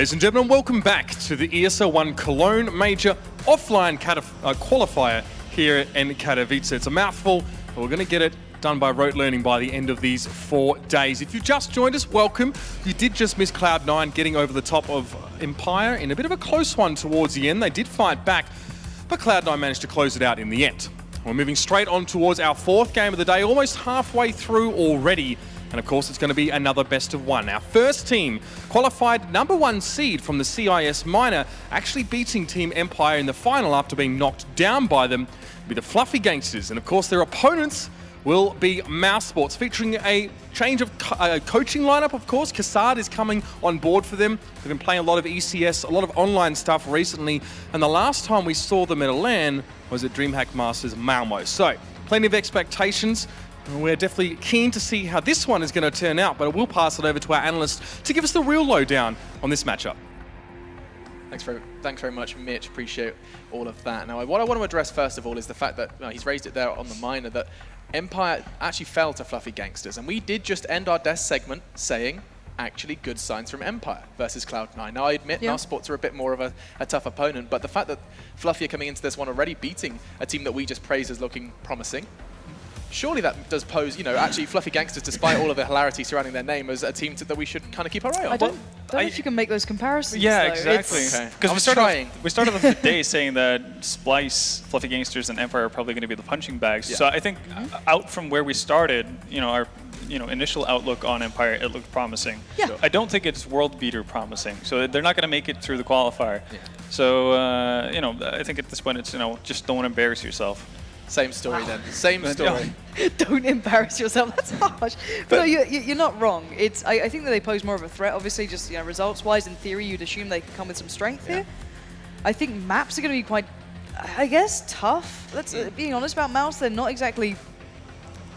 Ladies and gentlemen, welcome back to the ESL One Cologne major offline qualifier here in Katowice. It's a mouthful, but we're going to get it done by rote learning by the end of these 4 days. If you just joined us, welcome. You did just miss Cloud9 getting over the top of Empire in a bit of a close one towards the end. They did fight back, but Cloud9 managed to close it out in the end. We're moving straight on towards our 4th game of the day, almost halfway through already. And of course, it's going to be another best of 1. Our first team qualified #1 seed from the CIS minor, actually beating Team Empire in the final after being knocked down by them, will be the Fluffy Gangsters. And of course, their opponents will be mousesports, featuring a change of coaching lineup, of course. Cassard is coming on board for them. They've been playing a lot of ECS, a lot of online stuff recently. And the last time we saw them at a LAN was at DreamHack Masters Malmo. So, plenty of expectations. We're definitely keen to see how this one is going to turn out, but we'll pass it over to our analyst to give us the real lowdown on this matchup. Thanks very much, Mitch. Appreciate all of that. Now, what I want to address first of all is the fact that he's raised it there on the minor that Empire actually fell to Fluffy Gangsters, and we did just end our desk segment saying actually good signs from Empire versus Cloud9. Now, I admit mousesports are a bit more of a tough opponent, but the fact that Fluffy are coming into this one already beating a team that we just praised as looking promising, surely that does pose, actually Fluffy Gangsters, despite all of the hilarity surrounding their name, as a team that we should kind of keep our eye on. I don't know if you can make those comparisons. Yeah, though. exactly. Because we started off the day saying that Splice, Fluffy Gangsters, and Empire are probably going to be the punching bags. Yeah. So I think out from where we started, our initial outlook on Empire, it looked promising. Yeah. So I don't think it's world beater promising. So they're not going to make it through the qualifier. Yeah. So I think at this point it's just don't embarrass yourself. Same story then. Same story. Don't embarrass yourself. That's harsh. But no, you're not wrong. I think that they pose more of a threat. Obviously, just results-wise, in theory, you'd assume they could come with some strength here. I think maps are going to be quite, I guess, tough. Being honest about Mouse, they don't exactly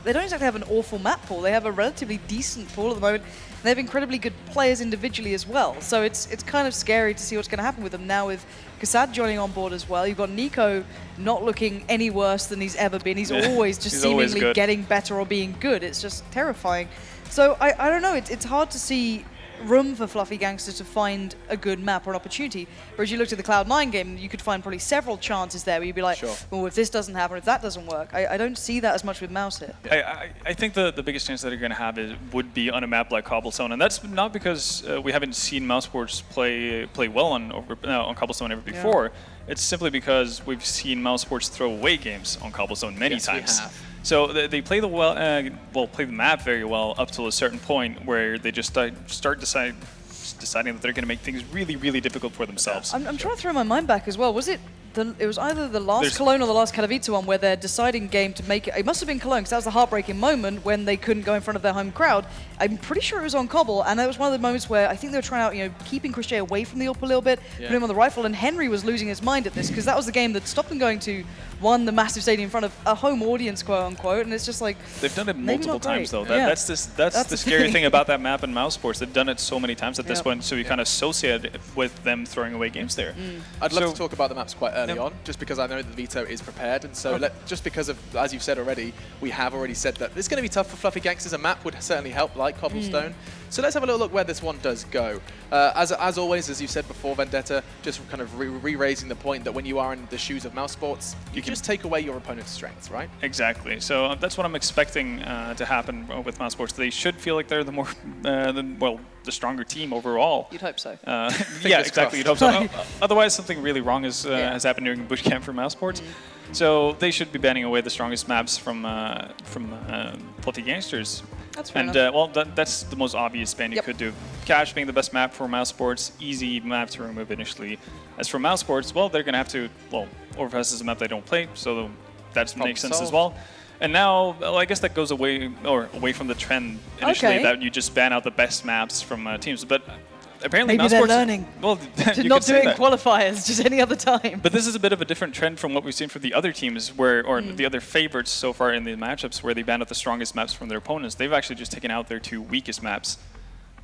have an awful map pool. They have a relatively decent pool at the moment. And they have incredibly good players individually as well. So it's kind of scary to see what's going to happen with them now with Cassad joining on board as well. You've got Nico not looking any worse than he's ever been. He's always just seemingly getting better or being good. It's just terrifying. So I don't know. It's hard to see room for Fluffy Gangsters to find a good map or an opportunity. Whereas you looked at the Cloud9 game, you could find probably several chances there where you'd be like, well, if this doesn't happen, if that doesn't work. I don't see that as much with Mouse here. I think the biggest chance that they're going to have would be on a map like Cobblestone, and that's not because we haven't seen mousesports play well on Cobblestone ever before. It's simply because we've seen mousesports throw away games on Cobblestone many times. We have. So they play play the map very well up to a certain point where they just start deciding that they're going to make things really, really difficult for themselves. I'm trying to throw my mind back as well. Was it? It was either the last Cologne or the last Katowice one where their deciding game to make it. It must have been Cologne because that was the heartbreaking moment when they couldn't go in front of their home crowd. I'm pretty sure it was on Cobble, and that was one of the moments where I think they were trying out, keeping Crochet away from the AWP a little bit, putting him on the rifle, and Henry was losing his mind at this because that was the game that stopped them going to the massive stadium in front of a home audience, quote unquote, and it's just like they've done it multiple times though. That's the scary thing about that map and mousesports. They've done it so many times at this point, so we kind of associate it with them throwing away games there. I'd love to talk about the maps quite early on, just because I know that veto is prepared, and so just because of, as you've said already, we have already said that it's going to be tough for Fluffy Gangsters. A map would certainly help, like Cobblestone. So let's have a little look where this one does go. As always, as you said before, Vendetta, just kind of re-raising the point that when you are in the shoes of mousesports, you can just take away your opponent's strengths, right? Exactly. So that's what I'm expecting to happen with mousesports. They should feel like they're the stronger team overall. You'd hope so. Yeah, exactly. You'd hope so. Otherwise, something really wrong has happened during boot camp for mousesports. So they should be banning away the strongest maps from Fluffy Gangsters. That's fair enough. That's the most obvious ban you could do. Cache being the best map for mousesports, easy map to remove initially. As for mousesports, they're going to have to, Overpass is a map they don't play, so that makes sense as well. And now, I guess that goes away from the trend initially that you just ban out the best maps from teams. But apparently maybe they're learning to not do it in qualifiers, just any other time. But this is a bit of a different trend from what we've seen from the other teams, or the other favorites so far in the matchups, where they banned out the strongest maps from their opponents. They've actually just taken out their 2 weakest maps.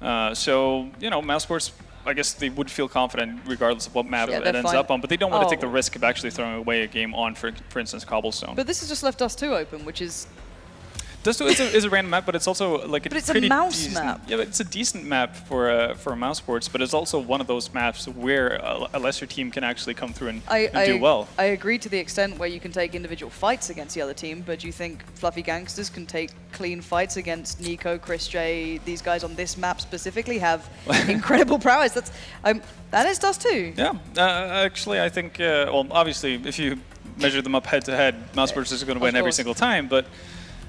So mousesports, I guess they would feel confident regardless of what map it ends up on, but they don't want to take the risk of actually throwing away a game on, for instance, Cobblestone. But this has just left Dust2 open, which is Dust2 is a random map, but it's also like a But it's a pretty mouse decent, map. Yeah, but it's a decent map for mouse sports, but it's also one of those maps where a lesser team can actually come through and do well. I agree to the extent where you can take individual fights against the other team, but do you think Fluffy Gangsters can take clean fights against Nico, Chris J, these guys on this map specifically have incredible prowess? That is Dust2. Yeah, actually, I think, well, obviously, if you measure them up head-to-head, mousesports is going to win every single time, but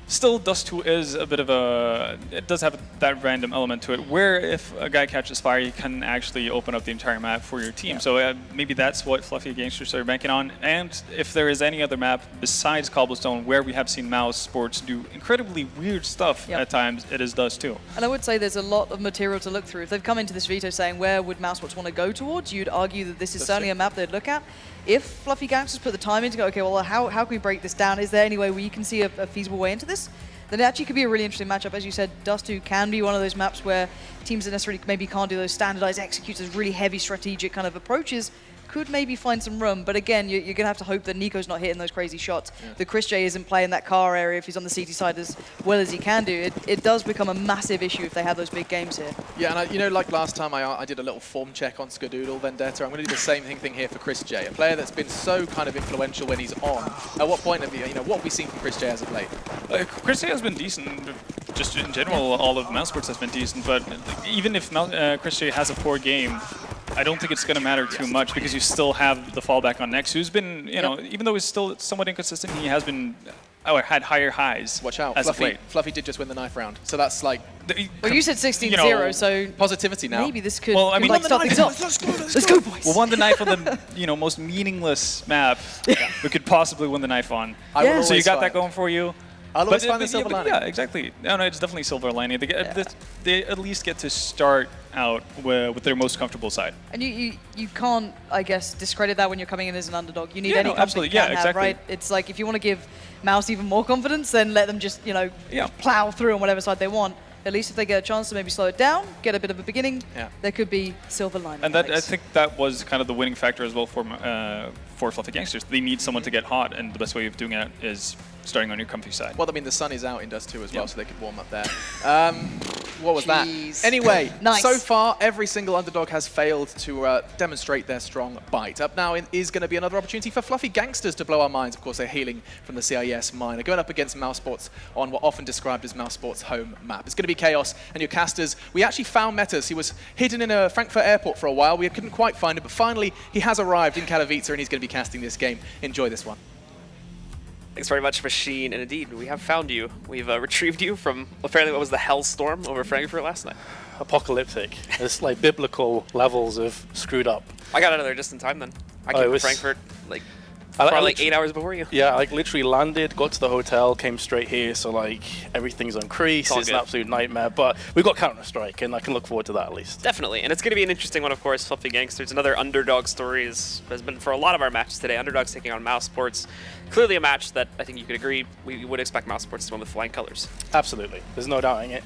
still, Dust2 is a bit of a... It does have that random element to it, where if a guy catches fire, you can actually open up the entire map for your team. So maybe that's what Fluffy Gangsters are banking on. And if there is any other map besides Cobblestone where we have seen mouse sports do incredibly weird stuff at times, it is Dust2. And I would say there's a lot of material to look through. If they've come into this veto saying where would mousesports want to go towards, you'd argue that this is certainly a map they'd look at. If Fluffy Gangsters put the time in to go, okay, well, how can we break this down? Is there any way where you can see a feasible way into this? Then it actually could be a really interesting matchup. As you said, Dust2 can be one of those maps where teams that necessarily maybe can't do those standardized executes, those really heavy strategic kind of approaches, could maybe find some room. But again, you're going to have to hope that Nico's not hitting those crazy shots. That Chris J isn't playing that car area if he's on the CT side as well as he can do. It does become a massive issue if they have those big games here. Yeah, and you know, like last time I did a little form check on Skadoodle Vendetta, I'm going to do the same thing here for Chris J, a player that's been so kind of influential when he's on. At what point have you know, what have we seen from Chris J as of late? Chris J has been decent. Just in general, all of mousesports has been decent, but even if Chris J has a poor game, I don't think it's going to matter too much because you still have the fallback on Nex, who's been, you know, even though he's still somewhat inconsistent, he has been, had higher highs. Watch out, Fluffy did just win the knife round, so that's like... Well, you said 16-0, so... Positivity now. Maybe this could, well, I mean, like, start things off. Let's go, boys. We won the knife on the, most meaningless map we could possibly win the knife on. So you got that going for you. I'll always find the silver lining. Yeah, exactly. No, it's definitely silver lining. They at least get to start out with their most comfortable side. And you can't, I guess, discredit that when you're coming in as an underdog. You need any confidence you can have, right? It's like if you want to give Mouse even more confidence, then let them just, plow through on whatever side they want. At least if they get a chance to maybe slow it down, get a bit of a beginning, there could be silver lining. And I think that was kind of the winning factor as well for Fluffy Gangsters. They need someone to get hot, and the best way of doing it is starting on your comfy side. Well, I mean, the sun is out in Dust2 as well, so they could warm up there. What was that? Anyway, nice. So far, every single underdog has failed to demonstrate their strong bite. Up now is going to be another opportunity for Fluffy Gangsters to blow our minds. Of course, they're healing from the CIS minor, going up against mousesports on what often described as mousesports' home map. It's going to be chaos, and your casters, we actually found Metas. He was hidden in a Frankfurt airport for a while. We couldn't quite find him, but finally, he has arrived in Katowice, and he's going to be casting this game. Enjoy this one. Thanks very much, Machine. And indeed, we have found you. We've retrieved you from apparently what was the hellstorm over Frankfurt last night. Apocalyptic. It's like biblical levels of screwed up. I got out of there just in time then. I came to Frankfurt like probably 8 hours before you. Yeah, I literally landed, got to the hotel, came straight here, so like everything's on crease. It's an absolute nightmare, but we've got Counter-Strike, and I can look forward to that at least. Definitely, and it's going to be an interesting one, of course. Fluffy Gangsters, another underdog story has been for a lot of our matches today. Underdogs taking on mousesports. Clearly a match that I think you could agree we would expect mousesports to win with flying colors. Absolutely, there's no doubting it.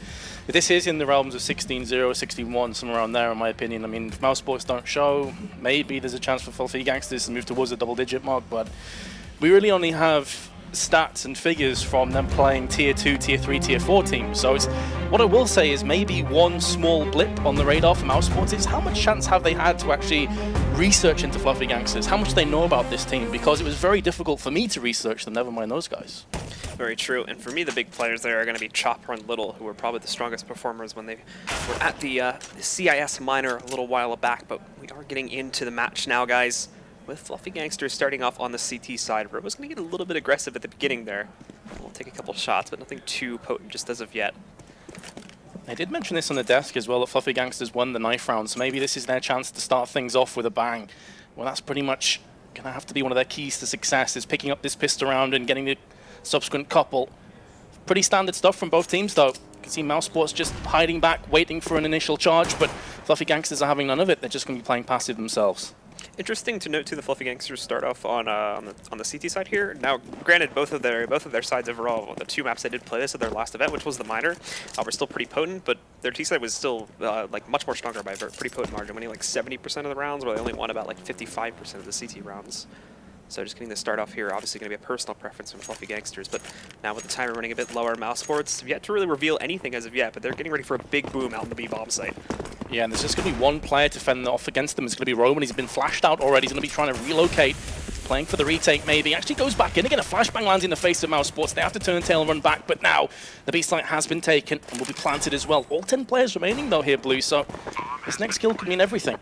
This is in the realms of 16-0, 16-1, somewhere around there, in my opinion. I mean, if mousesports don't show, maybe there's a chance for Fluffy Gangsters to move towards the double-digit mark, but we really only have stats and figures from them playing Tier 2, Tier 3, Tier 4 teams. So what I will say is maybe one small blip on the radar for mousesports is how much chance have they had to actually research into Fluffy Gangsters, how much do they know about this team, because it was very difficult for me to research them, never mind those guys. Very true, and for me the big players there are going to be Chopper and Little, who were probably the strongest performers when they were at the CIS minor a little while back, but we are getting into the match now, guys, with Fluffy Gangsters starting off on the CT side, where it was going to get a little bit aggressive at the beginning there. We'll take a couple shots, but nothing too potent just as of yet. I did mention this on the desk as well, that Fluffy Gangsters won the knife round, so maybe this is their chance to start things off with a bang. Well, that's pretty much going to have to be one of their keys to success, is picking up this pistol round and getting the subsequent couple. Pretty standard stuff from both teams, though. You can see mousesports just hiding back, waiting for an initial charge, but Fluffy Gangsters are having none of it. They're just going to be playing passive themselves. Interesting to note too, the Fluffy Gangsters start off on the CT side here. Now, granted, both of their sides overall, the two maps they did play this at their last event, which was the minor, were still pretty potent, but their T side was still like much more stronger by a pretty potent margin, winning like 70% of the rounds, where they only won about like 55% of the CT rounds. So just getting the start off here, obviously going to be a personal preference from Fluffy Gangsters, but now with the timer running a bit lower, mousesports have yet to really reveal anything as of yet, but they're getting ready for a big boom out in the B-bomb site. Yeah, and there's just going to be one player to fend off against them. It's going to be Roman. He's been flashed out already. He's going to be trying to relocate, playing for the retake maybe. Actually goes back in again. A flashbang lands in the face of mousesports. They have to turn tail and run back, but now the B site has been taken and will be planted as well. All 10 players remaining though here, Blue, so this next kill could mean everything.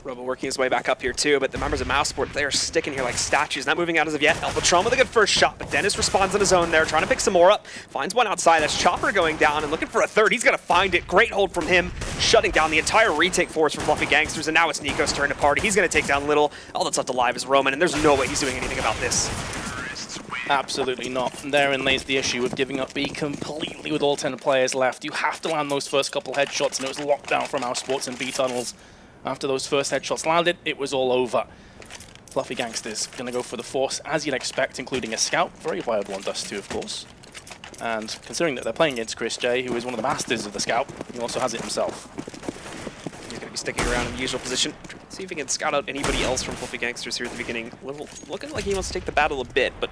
Robo working his way back up here too, but the members of mousesports, they are sticking here like statues, not moving out as of yet. Elpatron with a good first shot, but Dennis responds on his own there, trying to pick some more up. Finds one outside. That's Chopper going down and looking for a third. He's going to find it. Great hold from him, shutting down the entire retake force for Fluffy Gangsters, and now it's Nico's turn to party. He's going to take down Little. All that's left alive is Roman, and there's no way he's doing anything about this. Absolutely not. And therein lays the issue of giving up B completely with all 10 players left. You have to land those first couple headshots, and it was locked down from mousesports and B tunnels. After those first headshots landed, it was all over. Fluffy Gangsters going to go for the force, as you'd expect, including a scout. Very wild one, Dust2, of course. And considering that they're playing against Chris J, who is one of the masters of the scout, he also has it himself. He's going to be sticking around in the usual position. See if he can scout out anybody else from Fluffy Gangsters here at the beginning. Little, looking like he wants to take the battle a bit, but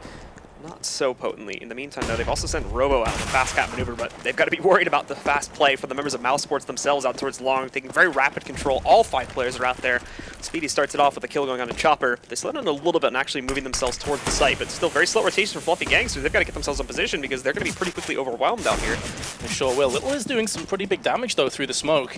not so potently. In the meantime, though, they've also sent Robo out in the fast cap maneuver, but they've got to be worried about the fast play for the members of mousesports themselves out towards long, taking very rapid control. All 5 players are out there. Speedy starts it off with a kill going on to Chopper. They slow down a little bit and actually moving themselves towards the site, but still very slow rotation for Fluffy Gangsters. They've got to get themselves in position because they're going to be pretty quickly overwhelmed out here. They sure will. Little is doing some pretty big damage, though, through the smoke.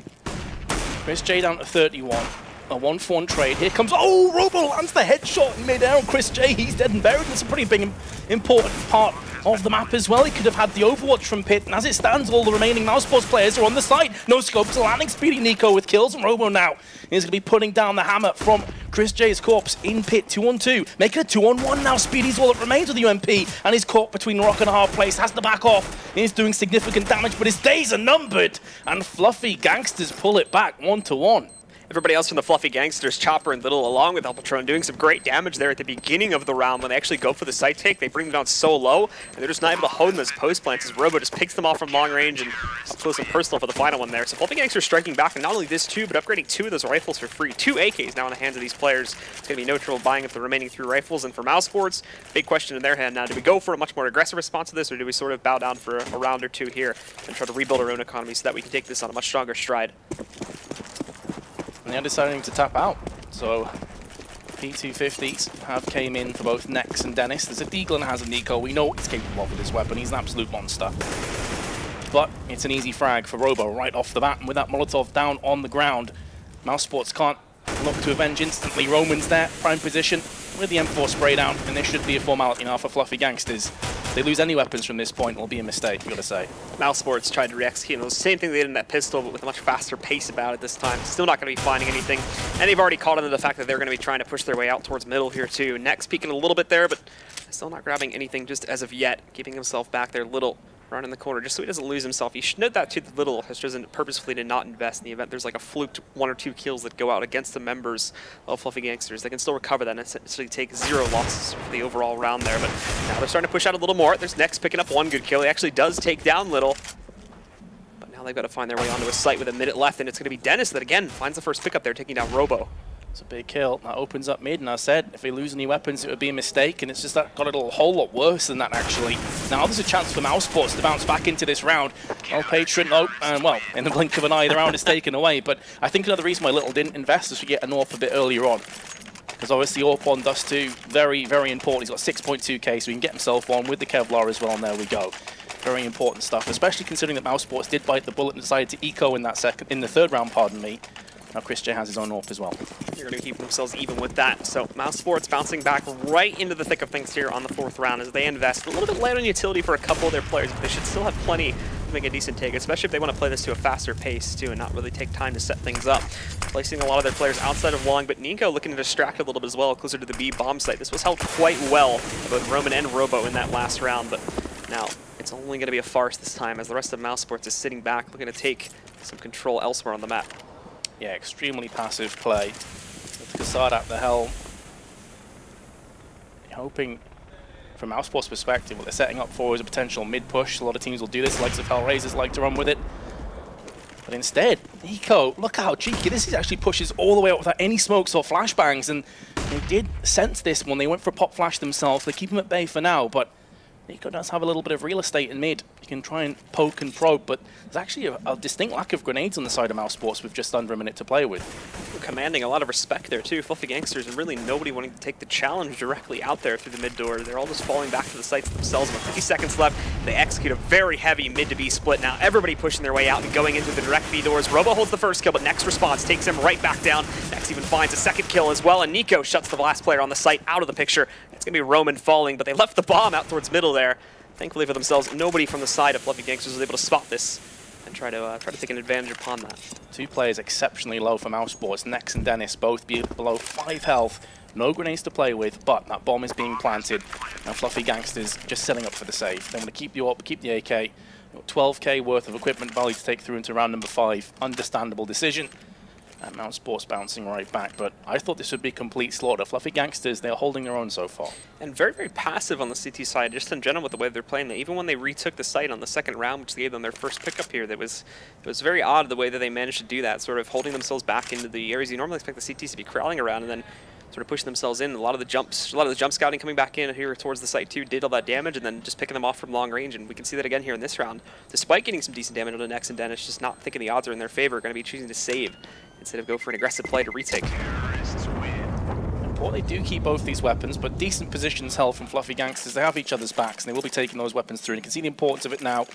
Chris J down to 31. A 1-for-1 trade. Here comes, oh, Robo lands the headshot in mid-air on Chris J. He's dead and buried. It's a pretty big, important part of the map as well. He could have had the Overwatch from Pit, and as it stands, all the remaining mousesports players are on the site. No scope to landing. Speedy Nico with kills, and Robo now is going to be putting down the hammer from Chris J's corpse in Pit. 2-on-2. Making a 2-on-1 now. Speedy's all that remains with the UMP, and he's caught between rock and a hard place. Has to back off. He's doing significant damage, but his days are numbered, and Fluffy Gangsters pull it back 1-1. Everybody else from the Fluffy Gangsters, Chopper and Little, along with Elpatron, doing some great damage there at the beginning of the round. When they actually go for the site take, they bring them down so low, and they're just not able to hold them as post plants, as Robo just picks them off from long range and up close and personal for the final one there. So Fluffy Gangsters striking back, and not only this too, but upgrading 2 of those rifles for free. 2 AKs now in the hands of these players. It's going to be no trouble buying up the remaining 3 rifles. And for mousesports, big question in their hand now. Do we go for a much more aggressive response to this, or do we sort of bow down for a round or 2 here and try to rebuild our own economy so that we can take this on a much stronger stride? And they're deciding to tap out. So P250s have came in for both Nex and Dennis. There's a Deagle and has a Nico. We know what he's capable of with this weapon. He's an absolute monster. But it's an easy frag for Robo right off the bat. And with that Molotov down on the ground, mousesports can't look to avenge instantly. Roman's there, prime position with the M4 spray down. And this should be a formality now for Fluffy Gangsters. If they lose any weapons from this point, it'll be a mistake, I've got to say. Mousesports tried to re-execute the same thing they did in that pistol, but with a much faster pace about it this time. Still not going to be finding anything. And they've already caught on to the fact that they're going to be trying to push their way out towards middle here too. Nex peeking a little bit there, but still not grabbing anything just as of yet. Keeping himself back there, Little around in the corner, just so he doesn't lose himself. You should note that too, that Little has chosen purposefully to not invest in the event. There's like a fluked 1 or 2 kills that go out against the members of Fluffy Gangsters. They can still recover that and essentially take 0 losses for the overall round there. But now they're starting to push out a little more. There's Nex picking up 1 good kill. He actually does take down Little. But now they've got to find their way onto a site with a minute left, and it's going to be Dennis that again finds the first pickup there, taking down Robo. It's a big kill. That opens up mid, and I said if they lose any weapons, it would be a mistake, and it's just that got a whole lot worse than that, actually. Now there's a chance for mousesports to bounce back into this round. Well, Patron, oh, and well, in the blink of an eye, the round is taken away, but I think another reason why Little didn't invest is to get an AWP a bit earlier on. Because obviously AWP on Dust2, very, very important. He's got 6.2k, so he can get himself one with the Kevlar as well, and there we go. Very important stuff, especially considering that mousesports did bite the bullet and decided to eco in the third round, pardon me. Now Chris J has his own AWP as well. They're going to keep themselves even with that. So mousesports bouncing back right into the thick of things here on the 4th round as they invest a little bit light on utility for a couple of their players, but they should still have plenty to make a decent take, especially if they want to play this to a faster pace too and not really take time to set things up. Placing a lot of their players outside of long, but Nico looking to distract a little bit as well, closer to the B bomb site. This was held quite well by both Roman and Robo in that last round, but now it's only going to be a farce this time as the rest of mousesports is sitting back looking to take some control elsewhere on the map. Yeah, extremely passive play. With Kassad at the helm. Hoping, from mousesports' perspective, what they're setting up for is a potential mid-push. A lot of teams will do this, the likes of Hellraisers like to run with it. But instead, Nico, look how cheeky. This is actually pushes all the way up without any smokes or flashbangs. And they did sense this when they went for a pop flash themselves. They keep him at bay for now, but Nico does have a little bit of real estate in mid. You can try and poke and probe, but there's actually a distinct lack of grenades on the side of mousesports with just under a minute to play with. We're commanding a lot of respect there too. Fluffy Gangsters and really nobody wanting to take the challenge directly out there through the mid door. They're all just falling back to the sites themselves with 50 seconds left. They execute a very heavy mid to B split now. Everybody pushing their way out and going into the direct B doors. Robo holds the first kill, but Next response takes him right back down. Next even finds a second kill as well, and Nico shuts the last player on the site out of the picture. It's going to be Roman falling, but they left the bomb out towards middle there. Thankfully for themselves, nobody from the side of Fluffy Gangsters was able to spot this and try to take an advantage upon that. Two players exceptionally low for mousesports. Nex and Dennis both below 5 health. No grenades to play with, but that bomb is being planted. Now Fluffy Gangsters just setting up for the save. They want to keep you up, keep the AK. 12k worth of equipment value to take through into round number 5. Understandable decision. And mousesports bouncing right back, but I thought this would be complete slaughter. Fluffy Gangsters, they're holding their own so far. And very, very passive on the CT side, just in general with the way they're playing. Even when they retook the site on the second round, which gave them their first pickup here, it was very odd the way that they managed to do that, sort of holding themselves back into the areas you normally expect the CTs to be crawling around, and then sort of pushing themselves in. A lot of the jump scouting coming back in here towards the site too did all that damage, and then just picking them off from long range, and we can see that again here in this round. Despite getting some decent damage on the Nex and Dennis, just not thinking the odds are in their favor, going to be choosing to save instead of go for an aggressive play to retake. Well, they do keep both these weapons, but decent positions held from Fluffy Gangsters. They have each other's backs, and they will be taking those weapons through. And you can see the importance of it now.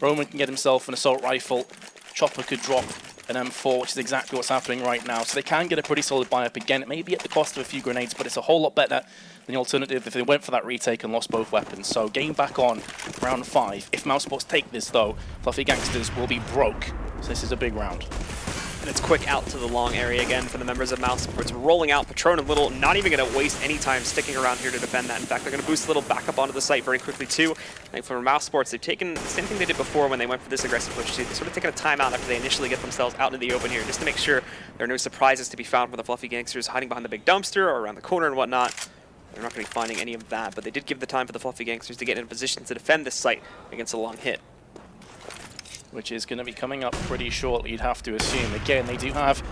Roman can get himself an assault rifle. Chopper could drop an M4, which is exactly what's happening right now. So they can get a pretty solid buy-up again. It may be at the cost of a few grenades, but it's a whole lot better than the alternative if they went for that retake and lost both weapons. So game back on round 5. If mousesports take this, though, Fluffy Gangsters will be broke. So this is a big round. And it's quick out to the long area again for the members of mousesports. Rolling out, Patron and Little not even going to waste any time sticking around here to defend that. In fact, they're going to boost Little back up onto the site very quickly too. And for mousesports, they've taken the same thing they did before when they went for this aggressive push too. They've sort of taken a timeout after they initially get themselves out into the open here, just to make sure there are no surprises to be found for the Fluffy Gangsters hiding behind the big dumpster or around the corner and whatnot. They're not going to be finding any of that, but they did give the time for the Fluffy Gangsters to get in a position to defend this site against a long hit. Which is going to be coming up pretty shortly, you'd have to assume. Again, they do have,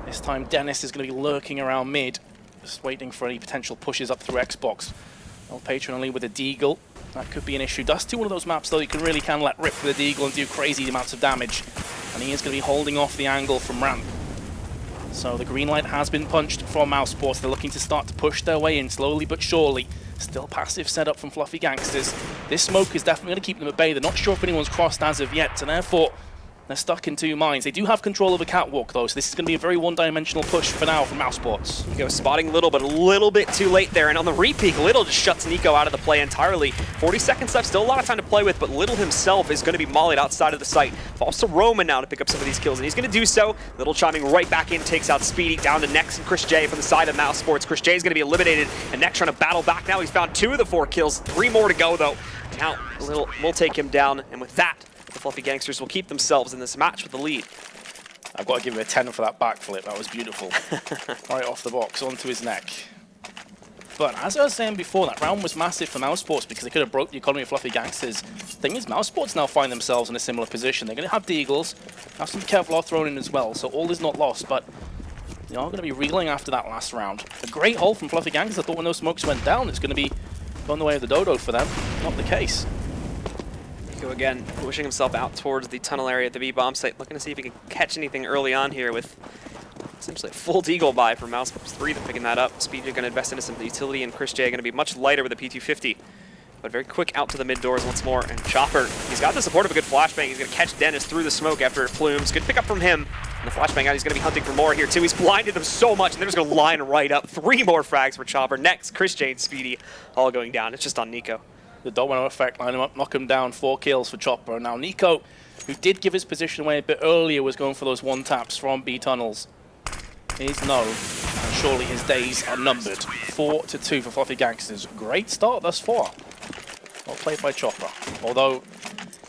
this time Dennis is going to be lurking around mid, just waiting for any potential pushes up through Xbox. Well, Patron only with a Deagle, that could be an issue. Dust2, one of those maps though, you can really let rip with a Deagle and do crazy amounts of damage. And he is going to be holding off the angle from ramp. So the green light has been punched from mousesports. They're looking to start to push their way in slowly but surely. Still passive setup from Fluffy Gangsters. This smoke is definitely going to keep them at bay. They're not sure if anyone's crossed as of yet, and therefore they're stuck in 2 mines. They do have control of a catwalk though, so this is going to be a very one-dimensional push for now from mousesports. Nico spotting Little, but a little bit too late there, and on the repeat, Little just shuts Nico out of the play entirely. 40 seconds left, still a lot of time to play with, but Little himself is going to be mollied outside of the site. Falls to Roman now to pick up some of these kills, and he's going to do so. Little chiming right back in, takes out Speedy, down to Nex and Chris J from the side of mousesports. Chris J is going to be eliminated, and Nex trying to battle back now. He's found 2 of the 4 kills, 3 more to go though. Now, Little will take him down, and with that, the Fluffy Gangsters will keep themselves in this match with the lead. I've got to give him a 10 for that backflip. That was beautiful. Right off the box, onto his neck. But as I was saying before, that round was massive for mousesports because they could have broke the economy of Fluffy Gangsters. The thing is, mousesports now find themselves in a similar position. They're going to have Deagles, have some Kevlar thrown in as well, so all is not lost, but they are going to be reeling after that last round. A great hold from Fluffy Gangsters. I thought when those smokes went down, it's going to be on the way of the dodo for them. Not the case. Nico again pushing himself out towards the tunnel area at the B bomb site, looking to see if he can catch anything early on here with essentially a full Deagle buy from mousesports. 3 them picking that up. Speedy going to invest into some utility, and Chris J going to be much lighter with a P250. But very quick out to the mid doors once more, and Chopper, he's got the support of a good flashbang. He's going to catch Dennis through the smoke after it plumes. Good pick up from him. And the flashbang out, he's going to be hunting for more here too. He's blinded them so much, and they're just going to line right up. 3 more frags for Chopper. Next, Chris J and Speedy all going down. It's just on Nico. The domino effect, line him up, knock him down, 4 kills for Chopper. Now Nico, who did give his position away a bit earlier, was going for those 1-taps from B tunnels. He's no, and surely his days are numbered. 4-2 for Fluffy Gangsters. Great start thus far. Well played by Chopper. Although,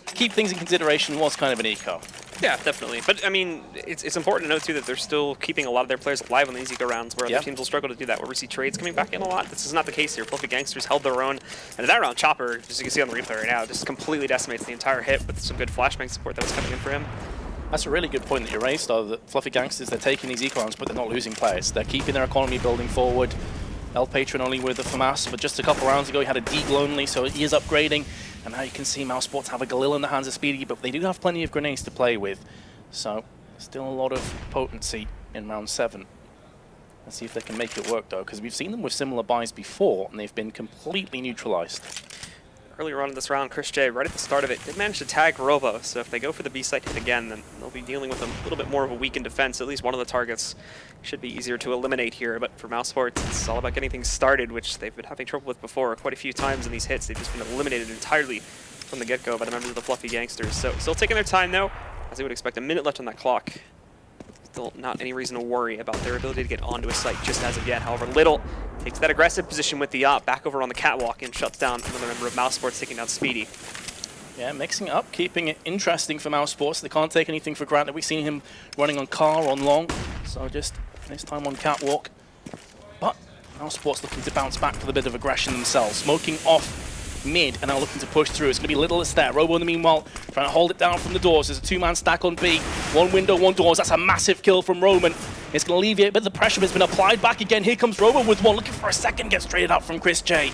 to keep things in consideration, was kind of an eco. Yeah, definitely. But, I mean, it's important to note, too, that they're still keeping a lot of their players alive on these eco rounds, where other teams will struggle to do that, where we see trades coming back in a lot. This is not the case here. Fluffy Gangsters held their own. And in that round, Chopper, as you can see on the replay right now, just completely decimates the entire hit with some good flashbang support that was coming in for him. That's a really good point that you raised, though, that Fluffy Gangsters, they're taking these eco rounds, but they're not losing players. They're keeping their economy building forward. El Patron only with the FAMAS, but just a couple rounds ago he had a Deagle only, so he is upgrading. And now you can see mousesports have a Galil in the hands of Speedy, but they do have plenty of grenades to play with. So, still a lot of potency in round 7. Let's see if they can make it work, though, because we've seen them with similar buys before, and they've been completely neutralized. Earlier on in this round, Chris J, right at the start of it, did manage to tag Robo, so if they go for the B site hit again, then they'll be dealing with a little bit more of a weakened defense. At least one of the targets should be easier to eliminate here, but for mousesports, it's all about getting things started, which they've been having trouble with before. Quite a few times in these hits, they've just been eliminated entirely from the get-go by the members of the Fluffy Gangsters. So still taking their time, though, as they would expect. A minute left on that clock. Still not any reason to worry about their ability to get onto a site just as of yet. However, Little takes that aggressive position with the op back over on the catwalk and shuts down another member of mousesports, taking down Speedy. Yeah, mixing it up, keeping it interesting for mousesports. They can't take anything for granted. We've seen him running on car, on long, so just this time on catwalk. But mousesports looking to bounce back with a bit of aggression themselves. Smoking off mid and now looking to push through. It's going to be Little that's there. Robo in the meanwhile trying to hold it down from the doors. There's a 2-man stack on B. One window, one doors. That's a massive kill from Roman. It's going to alleviate a bit of the pressure, but it's been applied back again. Here comes Robo with one. Looking for a second. Gets traded up from Chris J.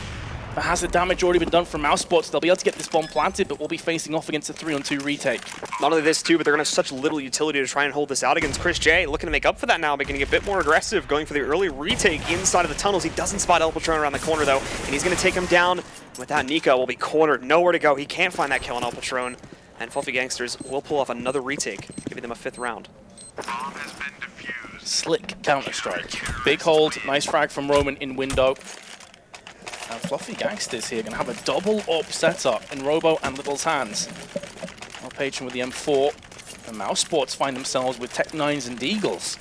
But has the damage already been done from mousesports? They'll be able to get this bomb planted, but we'll be facing off against a 3-on-2 retake. Not only this, too, but they're going to have such little utility to try and hold this out against Chris J. Looking to make up for that now, but getting a bit more aggressive, going for the early retake inside of the tunnels. He doesn't spot El Patron around the corner, though, and he's going to take him down. With that, Nico will be cornered. Nowhere to go. He can't find that kill on El Patron. And Fluffy Gangsters will pull off another retake, giving them a 5th round. Slick Counter-Strike. Big hold. Nice frag from Roman in window. And Fluffy Gangsters here going to have a double up setup in Robo and Little's hands. El Patron with the M4. And mousesports find themselves with Tech 9s and Deagles.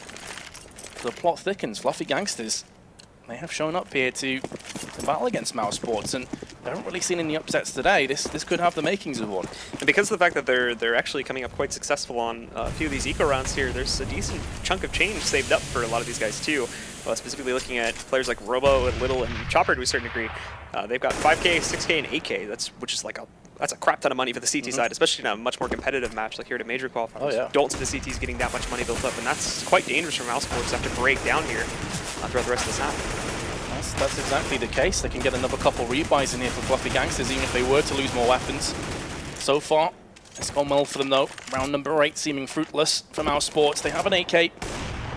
The plot thickens. Fluffy Gangsters, they have shown up here to battle against mousesports, and they haven't really seen any upsets today. This could have the makings of one. And because of the fact that they're actually coming up quite successful on a few of these eco rounds here, there's a decent chunk of change saved up for a lot of these guys too. Specifically looking at players like Robo and Little and Chopper to a certain degree. They've got 5K, 6K, and 8K. Which is like that's a crap ton of money for the CT side, especially in a much more competitive match like here at a major qualifier. Oh, yeah. Don't see the CTs getting that much money built up, and that's quite dangerous for mousesports to have to break down here throughout the rest of this half. That's exactly the case. They can get another couple rebuys in here for Fluffy Gangsters, even if they were to lose more weapons. So far, it's gone well for them though. Round number 8 seeming fruitless for mousesports. They have an AK.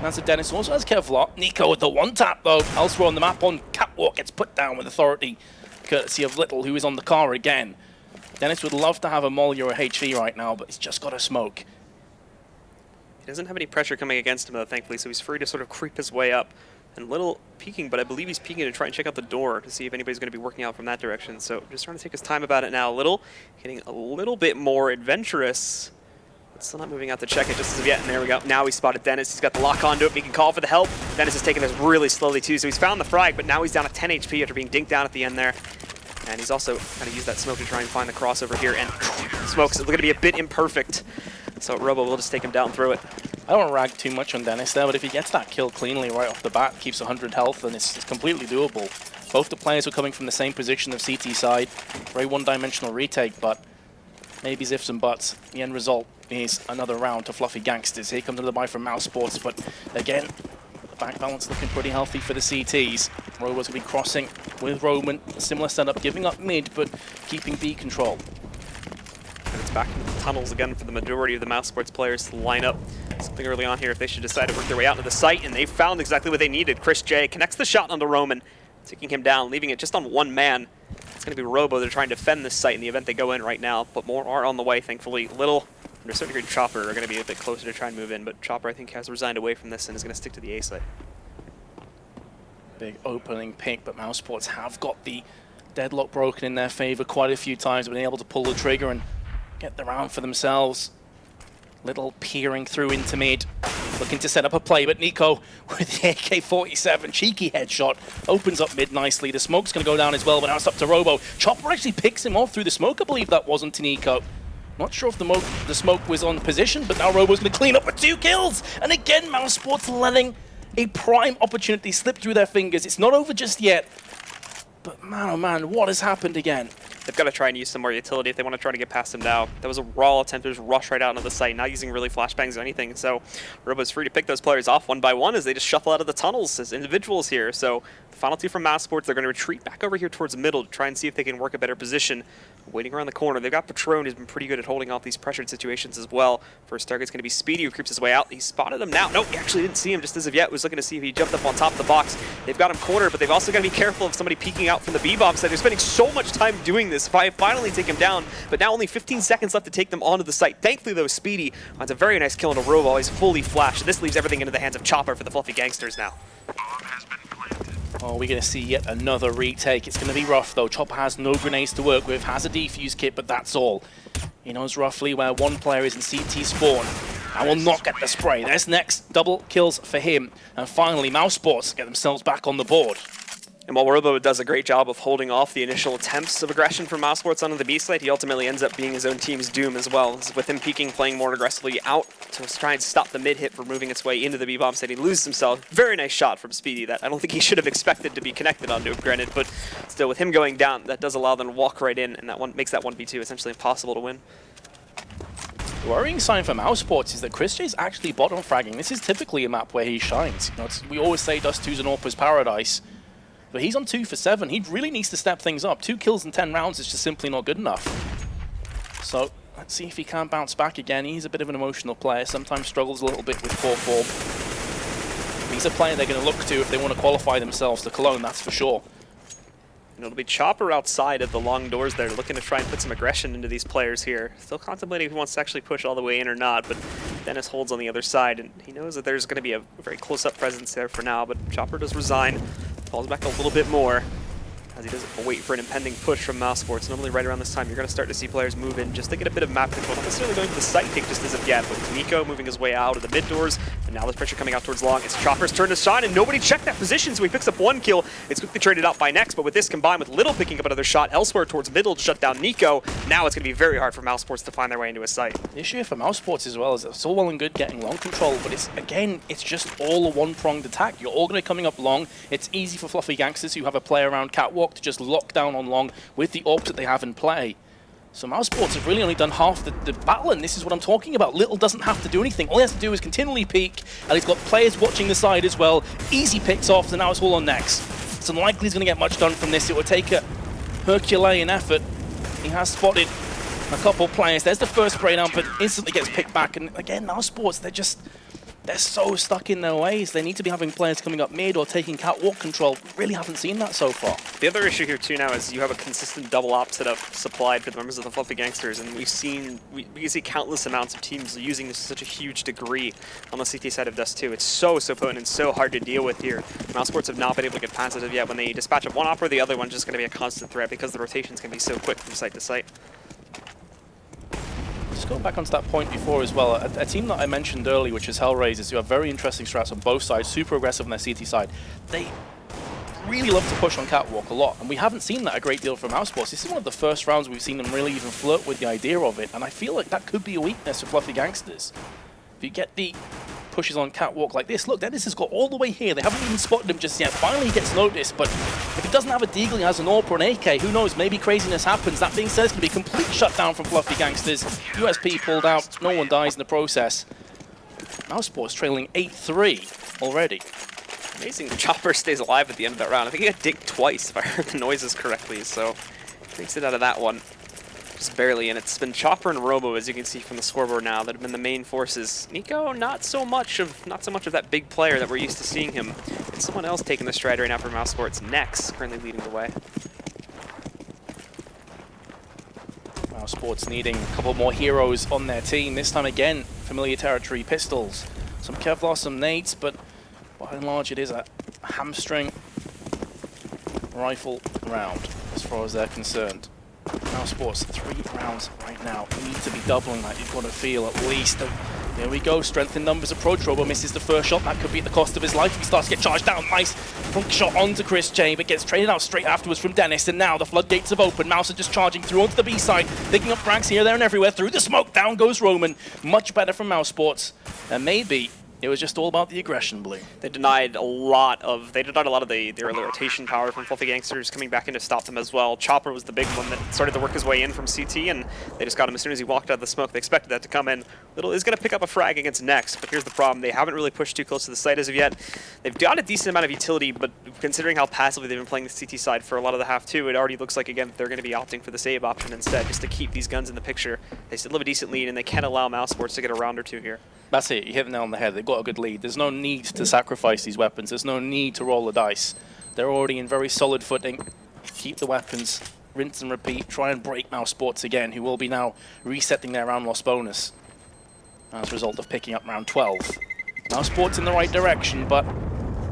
That's a Dennis, also has Kevlar. Nico with the 1-tap though. Elsewhere on the map on catwalk gets put down with authority, courtesy of Little, who is on the car again. Dennis would love to have a Molly or a HV right now, but he's just got a smoke. He doesn't have any pressure coming against him though, thankfully, so he's free to sort of creep his way up. And Little peeking, but I believe he's peeking to try and check out the door to see if anybody's going to be working out from that direction. So just trying to take his time about it now. Little getting a little bit more adventurous, but still not moving out to check it just as of yet. And there we go. Now he spotted Dennis. He's got the lock onto it. He can call for the help. Dennis is taking this really slowly too, so he's found the frag, but now he's down to 10 HP after being dinked down at the end there. And he's also kind of used that smoke to try and find the crossover here. And smoke's going to be a bit imperfect. So Robo will just take him down through it. I don't want to rag too much on Dennis there, but if he gets that kill cleanly right off the bat, keeps 100 health, then it's completely doable. Both the players were coming from the same position of CT side. Very one-dimensional retake, but maybe ifs and buts. The end result is another round to Fluffy Gangsters. Here comes another buy from mousesports, but again, the back balance looking pretty healthy for the CTs. Robo's going to be crossing with Roman. Similar setup, giving up mid, but keeping B control. And it's back into the tunnels again for the majority of the mousesports players to line up. Something early on here if they should decide to work their way out into the site, and they found exactly what they needed. Chris J connects the shot onto Roman, taking him down, leaving it just on one man. It's going to be Robo. They're trying to defend this site in the event they go in right now, but more are on the way, thankfully. Little, and to a certain degree, Chopper are going to be a bit closer to try and move in, but Chopper, I think, has resigned away from this and is going to stick to the A site. Big opening pick, but mousesports have got the deadlock broken in their favor quite a few times, been able to pull the trigger and get the round for themselves. Little peering through into mid, looking to set up a play, but Nico with the AK-47, cheeky headshot, opens up mid nicely. The smoke's going to go down as well, but now it's up to Robo. Chopper actually picks him off through the smoke, I believe that wasn't to Nico. Not sure if the smoke was on position, but now Robo's going to clean up with 2 kills. And again, mousesports letting a prime opportunity slip through their fingers. It's not over just yet, but man, oh man, what has happened again? they've got to try and use some more utility if they want to try to get past him now. That was a raw attempt to just rush right out onto the site, not using really flashbangs or anything. So Robo's free to pick those players off one by one as they just shuffle out of the tunnels as individuals here. So the final two from mousesports, they're going to retreat back over here towards the middle to try and see if they can work a better position. Waiting around the corner, they've got Patron, who's been pretty good at holding off these pressured situations as well. First target's going to be Speedy, who creeps his way out. He spotted him now. Nope, he actually didn't see him just as of yet. Was looking to see if he jumped up on top of the box. They've got him cornered, but they've also got to be careful of somebody peeking out from the B-bomb side. They're spending so much time doing this. Finally take him down, but now only 15 seconds left to take them onto the site. Thankfully, though, Speedy finds a very nice kill into Robo. He's fully flashed. This leaves everything into the hands of Chopper for the Fluffy Gangsters now. Oh, we're going to see yet another retake. It's going to be rough, though. Chopper has no grenades to work with, has a defuse kit, but that's all. He knows roughly where one player is in CT spawn. And will not get the spray. There's next double kills for him. And finally, mousesports get themselves back on the board. And while Robo does a great job of holding off the initial attempts of aggression from mousesports onto the B side, he ultimately ends up being his own team's doom as well. With him peeking, playing more aggressively out to try and stop the mid hit from moving its way into the B-bomb side. He loses himself. Very nice shot from Speedy that I don't think he should have expected to be connected onto, granted, but still with him going down, that does allow them to walk right in, and that one makes that 1v2 essentially impossible to win. The worrying sign for mousesports is that Chris J's actually bottom fragging. This is typically a map where he shines. You know, we always say Dust2's an AWP's paradise. But he's on 2 for 7. He really needs to step things up. 2 kills in 10 rounds is just simply not good enough. So let's see if he can bounce back again. He's a bit of an emotional player. Sometimes struggles a little bit with poor form. He's a player they're going to look to if they want to qualify themselves to Cologne, that's for sure. And it'll be Chopper outside of the long doors there, looking to try and put some aggression into these players here. Still contemplating if he wants to actually push all the way in or not, but Dennis holds on the other side, and he knows that there's going to be a very close-up presence there for now, but Chopper does resign. Falls back a little bit more as he doesn't wait for an impending push from mousesports. Normally right around this time, you're going to start to see players move in just to get a bit of map control. Not necessarily going for the site pick just as of yet, but with Nico moving his way out of the mid doors, and now there's pressure coming out towards long. It's Chopper's turn to shine, and nobody checked that position, so he picks up 1 kill. It's quickly traded out by Next, but with this combined with Little picking up another shot elsewhere towards middle to shut down Nico, now it's going to be very hard for mousesports to find their way into a site. The issue for mousesports as well is it's all well and good getting long control, but it's just all a one-pronged attack. You're all going to be coming up long. It's easy for Fluffy Gangsters who have a play around Catwalk to just lock down on long with the AWPs that they have in play. So mousesports have really only done half the battle, and this is what I'm talking about. Little doesn't have to do anything. All he has to do is continually peek, and he's got players watching the side as well. Easy picks off, and now it's all on Next. It's unlikely he's going to get much done from this. It would take a Herculean effort. He has spotted a couple players. There's the first spray down, but instantly gets picked back. And again, mousesports, they're so stuck in their ways. They need to be having players coming up mid or taking catwalk control. Really haven't seen that so far. The other issue here too now is you have a consistent double op setup supplied for the members of the Fluffy Gangsters, and we see countless amounts of teams using this to such a huge degree on the CT side of Dust2. It's so potent and so hard to deal with here. mousesports have not been able to get past it yet. When they dispatch up one op or the other one's just going to be a constant threat because the rotations can be so quick from site to site. Just going back onto that point before as well, a team that I mentioned earlier, which is Hellraisers, who have very interesting strats on both sides, super aggressive on their CT side. They really love to push on catwalk a lot, and we haven't seen that a great deal from mousesports. This is one of the first rounds we've seen them really even flirt with the idea of it, and I feel like that could be a weakness for Fluffy Gangsters. If you get the pushes on catwalk like this, look, Dennis has got all the way here. They haven't even spotted him just yet. Finally he gets noticed, but if he doesn't have a deagle, he has an AWP or an AK, who knows, maybe craziness happens. That being said, it's going to be a complete shutdown from Fluffy Gangsters. USP pulled out, no one dies in the process. mousesports trailing 8-3 already. Amazing the Chopper stays alive at the end of that round. I think he got dicked twice if I heard the noises correctly, so takes it out of that one. Just barely, and it's been Chopper and Robo, as you can see from the scoreboard now, that have been the main forces. Nico, not so much of that big player that we're used to seeing him. It's someone else taking the stride right now for mousesports. Next, currently leading the way. mousesports needing a couple more heroes on their team. This time again, familiar territory, pistols. Some Kevlar, some nades, but by and large it is a hamstring rifle round as far as they're concerned. mousesports, 3 rounds right now. You need to be doubling that, you've got to feel at least. There we go, strength in numbers approach. Robo misses the first shot, that could be at the cost of his life. He starts to get charged down, nice front shot onto Chris J, but gets traded out straight afterwards from Dennis, and now the floodgates have opened. Mouse are just charging through onto the B side, picking up frags here, there, and everywhere. Through the smoke, down goes Roman. Much better from mousesports, and maybe It was just all about the aggression, Blue. They denied a lot of the early rotation power from Fluffy Gangsters coming back in to stop them as well. Chopper was the big one that started to work his way in from CT, and they just got him as soon as he walked out of the smoke. They expected that to come in. Little is going to pick up a frag against Next, but here's the problem. They haven't really pushed too close to the site as of yet. They've got a decent amount of utility, but considering how passively they've been playing the CT side for a lot of the half two, it already looks like, again, they're going to be opting for the save option instead, just to keep these guns in the picture. They still have a decent lead, and they can't allow mousesports to get a round or two here. That's it. You hit the nail on the head. They've got a good lead. There's no need to sacrifice these weapons. There's no need to roll the dice. They're already in very solid footing. Keep the weapons, rinse and repeat, try and break mousesports again, who will be now resetting their round loss bonus as a result of picking up round 12. Mousesports in the right direction, but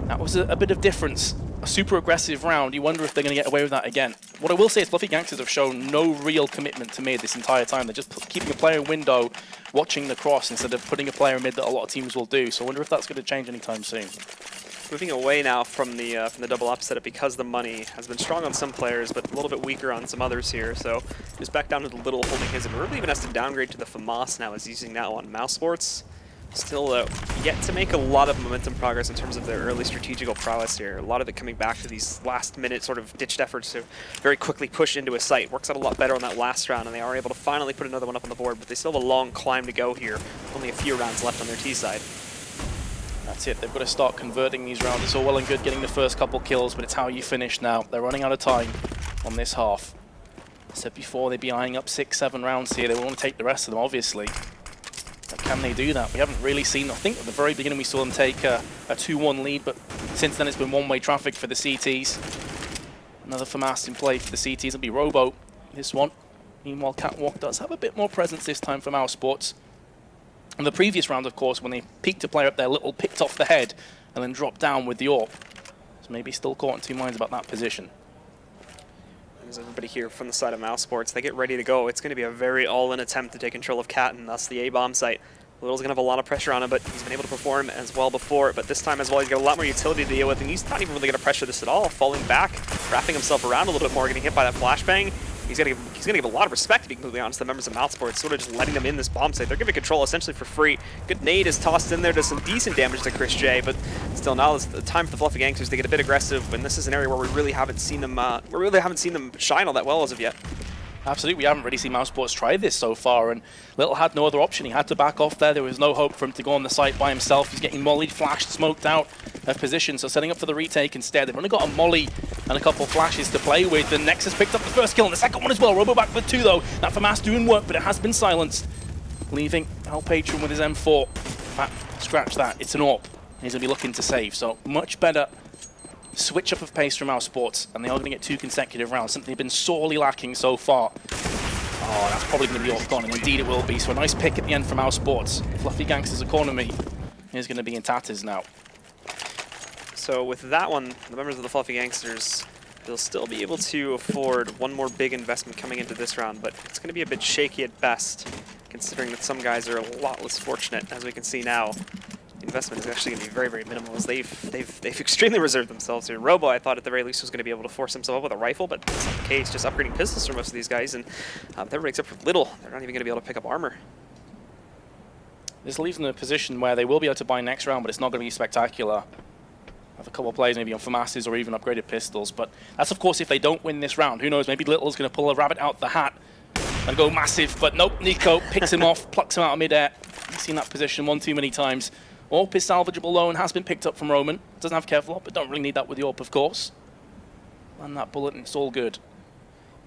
that was a bit of difference. A super aggressive round. You wonder if they're going to get away with that again. What I will say is Fluffy Gangsters have shown no real commitment to mid this entire time. They're just keeping a player in window, watching the cross instead of putting a player in mid that a lot of teams will do. So I wonder if that's going to change anytime soon. Moving away now from the double up setup because the money has been strong on some players, but a little bit weaker on some others here. So just back down to the Little holding his, and really even has to downgrade to the FAMAS now, as he's using that on mousesports. Still yet to make a lot of momentum progress in terms of their early strategical prowess here. A lot of it coming back to these last-minute sort of ditched efforts to very quickly push into a site. Works out a lot better on that last round, and they are able to finally put another one up on the board, but they still have a long climb to go here. Only a few rounds left on their T side. That's it. They've got to start converting these rounds. It's all well and good getting the first couple kills, but it's how you finish now. They're running out of time on this half. I said before, they'd be eyeing up 6-7 rounds here. They want to take the rest of them, obviously. But can they do that? We haven't really seen, I think at the very beginning we saw them take a 2-1 lead, but since then it's been one-way traffic for the CTs. Another FAMAS in play for the CTs. It'll be Robo, this one. Meanwhile, Catwalk does have a bit more presence this time for mousesports. In the previous round, of course, when they peeked a player up there, Little picked off the head and then dropped down with the AWP. So maybe still caught in two minds about that position. There's everybody here from the side of mousesports. They get ready to go. It's going to be a very all-in attempt to take control of Cat, and thus the A-bomb site. Little's going to have a lot of pressure on him, but he's been able to perform as well before. But this time as well, he's got a lot more utility to deal with, and he's not even really going to pressure this at all. Falling back, wrapping himself around a little bit more, getting hit by that flashbang. He's gonna give a lot of respect, to be completely honest, to the members of mousesports, sort of just letting them in this bomb site. They're giving control essentially for free. Good nade is tossed in there, does some decent damage to Chris J, but still now is the time for the Fluffy Gangsters to get a bit aggressive, and this is an area where we really haven't seen them shine all that well as of yet. Absolutely, we haven't really seen mousesports try this so far, and Little had no other option. He had to back off there. There was no hope for him to go on the site by himself. He's getting mollied, flashed, smoked out of position, so setting up for the retake instead. They've only got a molly and a couple flashes to play with, and NEXXESS picked up the first kill, and the second one as well. Robo back with two, though. That FAMAS doing work, but it has been silenced, leaving Patron with his M4. In fact, scratch that. It's an AWP. He's going to be looking to save, so much better switch up of pace from mousesports, and they are going to get 2 consecutive rounds, something they've been sorely lacking so far. Oh, that's probably going to be AWP gone, and indeed it will be. So a nice pick at the end from mousesports. Fluffy Gangsters' economy is going to be in tatters now. So with that one, the members of the Fluffy Gangsters, they'll still be able to afford one more big investment coming into this round, but it's going to be a bit shaky at best, considering that some guys are a lot less fortunate, as we can see now. The investment is actually going to be very, very minimal, as they've extremely reserved themselves here. Robo, I thought at the very least, was going to be able to force himself up with a rifle, but that's not the case. Just upgrading pistols for most of these guys, and everybody except for Little, they're not even going to be able to pick up armor. This leaves them in a position where they will be able to buy next round, but it's not going to be spectacular. Have a couple of players maybe on FAMASs or even upgraded pistols, but that's of course if they don't win this round. Who knows, maybe Little's going to pull a rabbit out the hat and go massive, but nope, Nico picks him off, plucks him out of midair. You've seen that position one too many times. AWP is salvageable though and has been picked up from Roman. Doesn't have careful AWP, but don't really need that with the AWP, of course. And that bullet, and it's all good.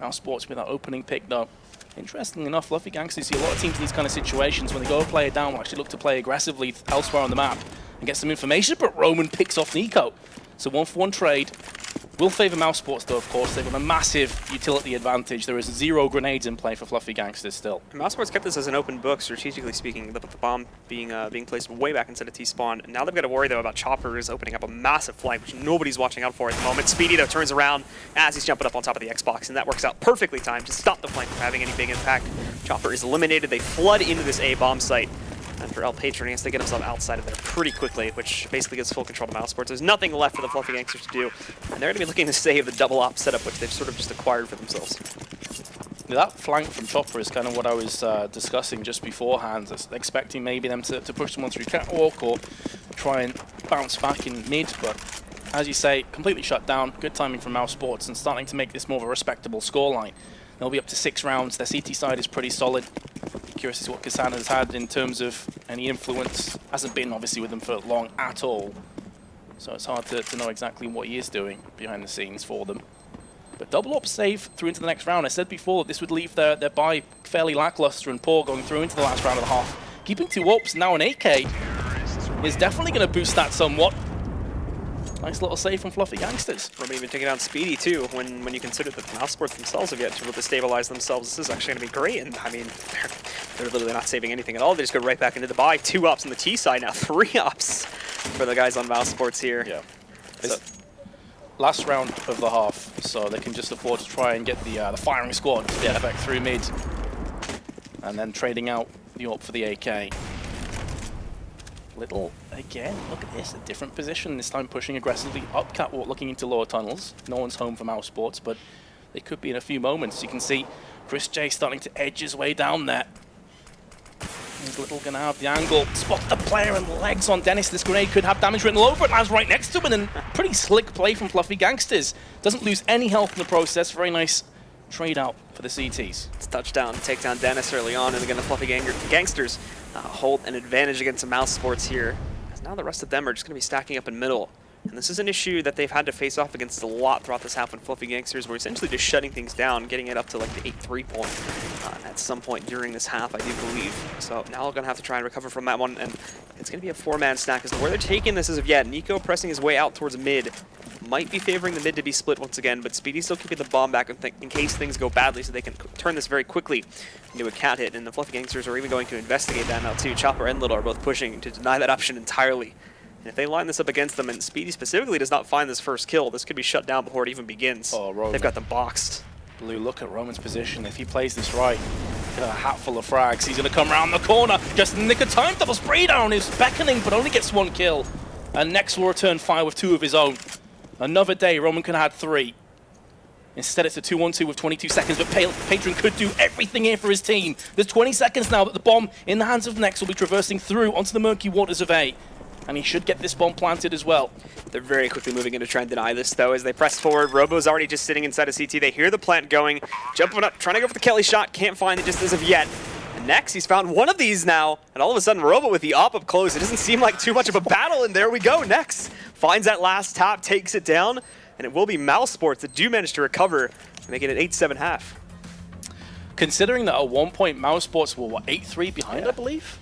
mousesports with that opening pick though. Interestingly enough, Fluffy Gangsters see a lot of teams in these kind of situations when they go a player down, will actually look to play aggressively elsewhere on the map and get some information, but Roman picks off Nico. So 1-for-1 trade. Will favour mousesports though, of course. They've got a massive utility advantage. There is 0 grenades in play for Fluffy Gangsters still. mousesports kept this as an open book, strategically speaking, the bomb being placed way back inside of T-spawn. Now they've got to worry though about Choppers opening up a massive flank, which nobody's watching out for at the moment. Speedy though turns around as he's jumping up on top of the Xbox, and that works out perfectly timed to stop the flank from having any big impact. Chopper is eliminated. They flood into this A-bomb site. And for Patron, he has to get himself outside of there pretty quickly, which basically gives full control to mousesports. There's nothing left for the Fluffy Gangsters to do, and they're going to be looking to save the double op setup, which they've sort of just acquired for themselves. That flank from Chopper is kind of what I was discussing just beforehand, expecting maybe them to push someone through catwalk or try and bounce back in mid, but as you say, completely shut down. Good timing from mousesports and starting to make this more of a respectable scoreline. They'll be up to 6 rounds. Their CT side is pretty solid. Curious to see what Kasana has had in terms of any influence. Hasn't been obviously with them for long at all, so it's hard to know exactly what he is doing behind the scenes for them. But double up save through into the next round. I said before that this would leave their bye fairly lackluster and poor going through into the last round of the half. Keeping 2 ups, now an AK, is definitely going to boost that somewhat. Nice little save from Fluffy Gangsters. Roman even taking down Speedy too, when you consider that the mousesports themselves have yet to really stabilize themselves. This is actually going to be great, and I mean, they're literally not saving anything at all. They just go right back into the buy. 2 ups on the T side now, 3 ups for the guys on mousesports here. Yeah. So, last round of the half, so they can just afford to try and get the firing squad to get back through mid, and then trading out the AWP for the AK. Little, again, look at this, a different position, this time pushing aggressively up catwalk, looking into lower tunnels. No one's home for mousesports, but they could be in a few moments. You can see Chris J starting to edge his way down there. He's Little gonna have the angle, spots the player and legs on Dennis. This grenade could have damage written all over it, lands right next to him, and pretty slick play from Fluffy Gangsters. Doesn't lose any health in the process, very nice trade out for the CTs. it's touchdown, take down Dennis early on, and again the Fluffy Gangsters hold an advantage against the mousesports here. As now the rest of them are just going to be stacking up in middle. And this is an issue that they've had to face off against a lot throughout this half when Fluffy Gangsters were essentially just shutting things down, getting it up to like the 8-3 point at some point during this half, I do believe. So now they're going to have to try and recover from that one, and it's going to be a 4-man stack as to where they're taking this as of yet. Nico pressing his way out towards mid. Might be favoring the mid to be split once again, but Speedy still keeping the bomb back in case things go badly, so they can turn this very quickly into a cat hit. And the Fluffy Gangsters are even going to investigate that now too. Chopper and Little are both pushing to deny that option entirely. And if they line this up against them, and Speedy specifically does not find this first kill, this could be shut down before it even begins. Oh, Roman. They've got them boxed. Blue, look at Roman's position. If he plays this right, got a hat full of frags. He's going to come around the corner just in the nick of time. Double spray down is beckoning, but only gets 1 kill. And next will return fire with 2 of his own. Another day, Roman could have had 3. Instead, it's a 2-1-2 with 22 seconds, but Patron could do everything here for his team. There's 20 seconds now, but the bomb in the hands of Nex will be traversing through onto the murky waters of A. And he should get this bomb planted as well. They're very quickly moving in to try and deny this, though, as they press forward. Robo's already just sitting inside a CT. They hear the plant going, jumping up, trying to go for the Kelly shot. Can't find it just as of yet. And next, he's found one of these now, and all of a sudden, Robo with the op up close. It doesn't seem like too much of a battle, and there we go. Next finds that last tap, takes it down, and it will be mousesports that do manage to recover, making it 8-7 half. Considering that at one point, mousesports were, what, 8-3 behind, I believe?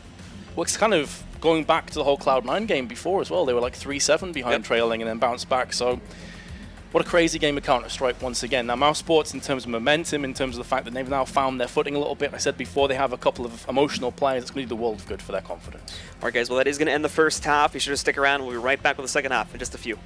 Well, it's kind of going back to the whole Cloud9 game before as well. They were like 3-7 behind trailing and then bounced back. So what a crazy game of Counter-Strike once again. Now, mousesports, in terms of momentum, in terms of the fact that they've now found their footing a little bit, I said before, they have a couple of emotional players. It's going to do the world of good for their confidence. All right, guys, well, that is going to end the first half. Be sure to stick around. We'll be right back with the second half in just a few.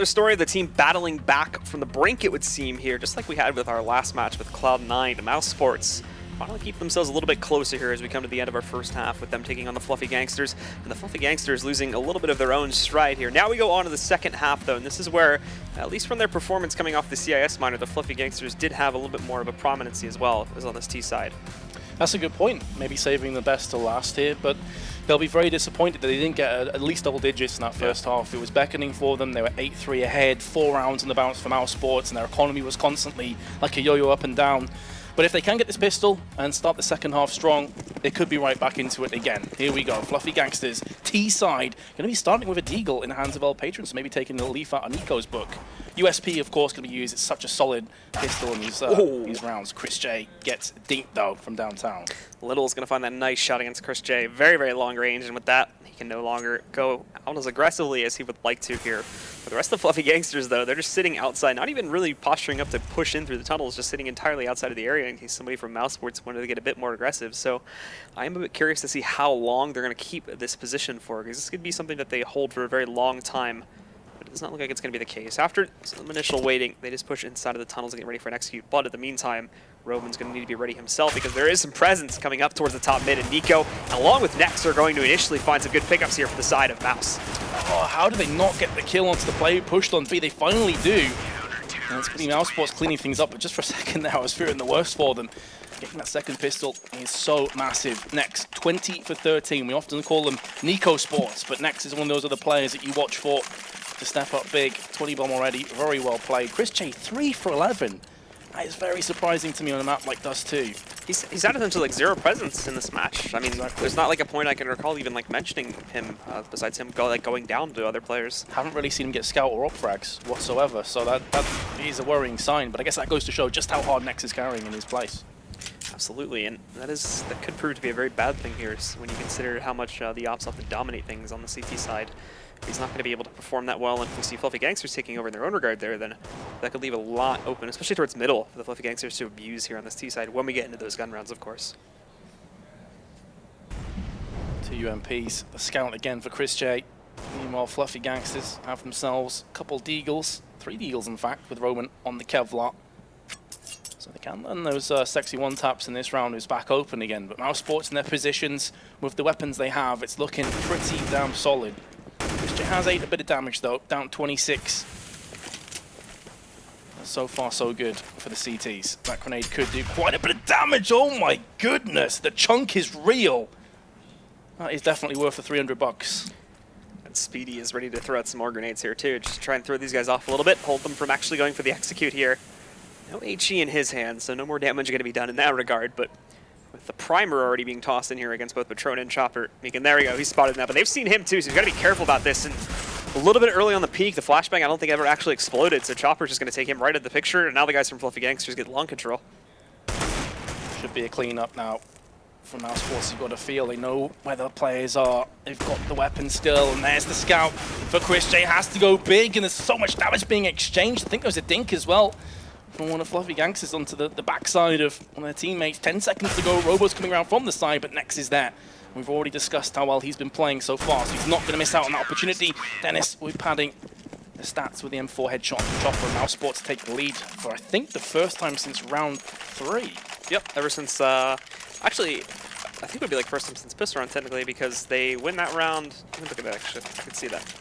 another story of the team battling back from the brink, it would seem here, just like we had with our last match with Cloud9. mousesports finally keep themselves a little bit closer here as we come to the end of our first half with them taking on the Fluffy Gangsters, and the Fluffy Gangsters losing a little bit of their own stride here. Now we go on to the second half though, and this is where, at least from their performance coming off the CIS minor, the Fluffy Gangsters did have a little bit more of a prominency as well as on this T side. That's a good point. Maybe saving the best to last here, but they'll be very disappointed that they didn't get at least double digits in that first half. It was beckoning for them. They were 8-3 ahead, 4 rounds in the bounce for mousesports, and their economy was constantly like a yo-yo up and down. But if they can get this pistol and start the second half strong, they could be right back into it again. Here we go, Fluffy Gangsters, T-side, going to be starting with a Deagle in the hands of L Patrons, so maybe taking a leaf out of Nico's book. USP, of course, going to be used. It's such a solid pistol in these rounds. Chris J gets dinked, though, from downtown. Little's going to find that nice shot against Chris J. Very, very long range, and with that, he can no longer go out as aggressively as he would like to here. For the rest of the Fluffy Gangsters, though, they're just sitting outside, not even really posturing up to push in through the tunnels, just sitting entirely outside of the area in case somebody from mousesports wanted to get a bit more aggressive. So I am a bit curious to see how long they're going to keep this position for, because this could be something that they hold for a very long time. But it does not look like it's going to be the case. After some initial waiting, they just push inside of the tunnels and get ready for an execute. But in the meantime, Roman's going to need to be ready himself because there is some presence coming up towards the top mid, and Nico, along with Nex, are going to initially find some good pickups here for the side of Mouse. Oh, how do they not get the kill onto the play pushed on B? They finally do. And it's going to be mousesports cleaning things up, but just for a second there, I was fearing the worst for them. Getting that second pistol is so massive. Nex, 20 for 13. We often call them Nico Sports, but Nex is one of those other players that you watch for to step up big. 20 bomb already, very well played. Chris J, 3 for 11. That is very surprising to me on a map like Dust2. He's had essentially like 0 presence in this match. I mean, there's not like a point I can recall even like mentioning him besides him going down to other players. Haven't really seen him get scout or op frags whatsoever, so that is a worrying sign. But I guess that goes to show just how hard Nex is carrying in his place. Absolutely, and that could prove to be a very bad thing here when you consider how much the ops have to dominate things on the CT side. He's not going to be able to perform that well, and if we see Fluffy Gangsters taking over in their own regard there, then that could leave a lot open, especially towards middle, for the Fluffy Gangsters to abuse here on this T side when we get into those gun rounds, of course. 2 UMPs, the scout again for Chris J. Meanwhile, Fluffy Gangsters have themselves a couple Deagles, 3 Deagles in fact, with Roman on the Kevlar. So they can learn those sexy one-taps in this round, who's back open again. But mousesports in their positions, with the weapons they have, it's looking pretty damn solid. Chris J has 8 a bit of damage though, down 26. So far so good for the CTs. That grenade could do quite a bit of damage, oh my goodness! The chunk is real! That is definitely worth the 300 bucks. And Speedy is ready to throw out some more grenades here too, just to try and throw these guys off a little bit, hold them from actually going for the execute here. No HE in his hands, so no more damage going to be done in that regard, but with the primer already being tossed in here against both Patron and Chopper, Meekin, there we go, he's spotted that, but they've seen him too, so you've got to be careful about this. And a little bit early on the peak, the flashbang I don't think ever actually exploded, so Chopper's just going to take him right at the picture, and now the guys from Fluffy Gangsters get long control. Should be a clean-up now. From mousesports, you've got to feel they know where the players are. They've got the weapon still, and there's the scout for Chris J. Has to go big, and there's so much damage being exchanged. I think there was a dink as well from one of Fluffy Gangsters onto the backside of one of their teammates. 10 seconds to go, Robo's coming around from the side, but Nex is there. We've already discussed how well he's been playing so far, so he's not going to miss out on that opportunity. Dennis, we're padding the stats with the M4 headshot from Chopper, and mousesports take the lead for, I think, the first time since round 3. Yep, ever since, actually, I think it would be like first time since pistol round technically, because they win that round. Let me look at that actually, I can see that.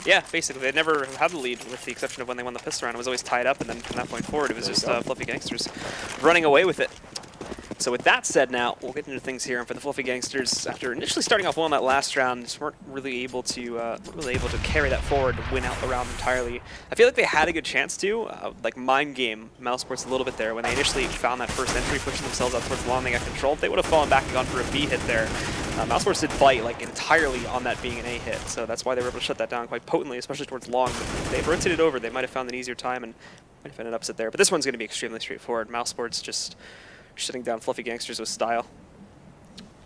Yeah, basically, they never had the lead with the exception of when they won the pistol round. It was always tied up, and then from that point forward, it was just Fluffy Gangsters running away with it. So with that said now, we'll get into things here. And for the Fluffy Gangsters, after initially starting off well in that last round, just weren't really able to carry that forward to win out the round entirely. I feel like they had a good chance to, like mind game mousesports a little bit there. When they initially found that first entry, pushing themselves out towards long, they got controlled. They would have fallen back and gone for a B hit there. mousesports did fight like entirely on that being an A hit, so that's why they were able to shut that down quite potently, especially towards long. But if they rotated over, they might have found an easier time and might have ended upset there. But this one's going to be extremely straightforward. mousesports just shutting down Fluffy Gangsters with style.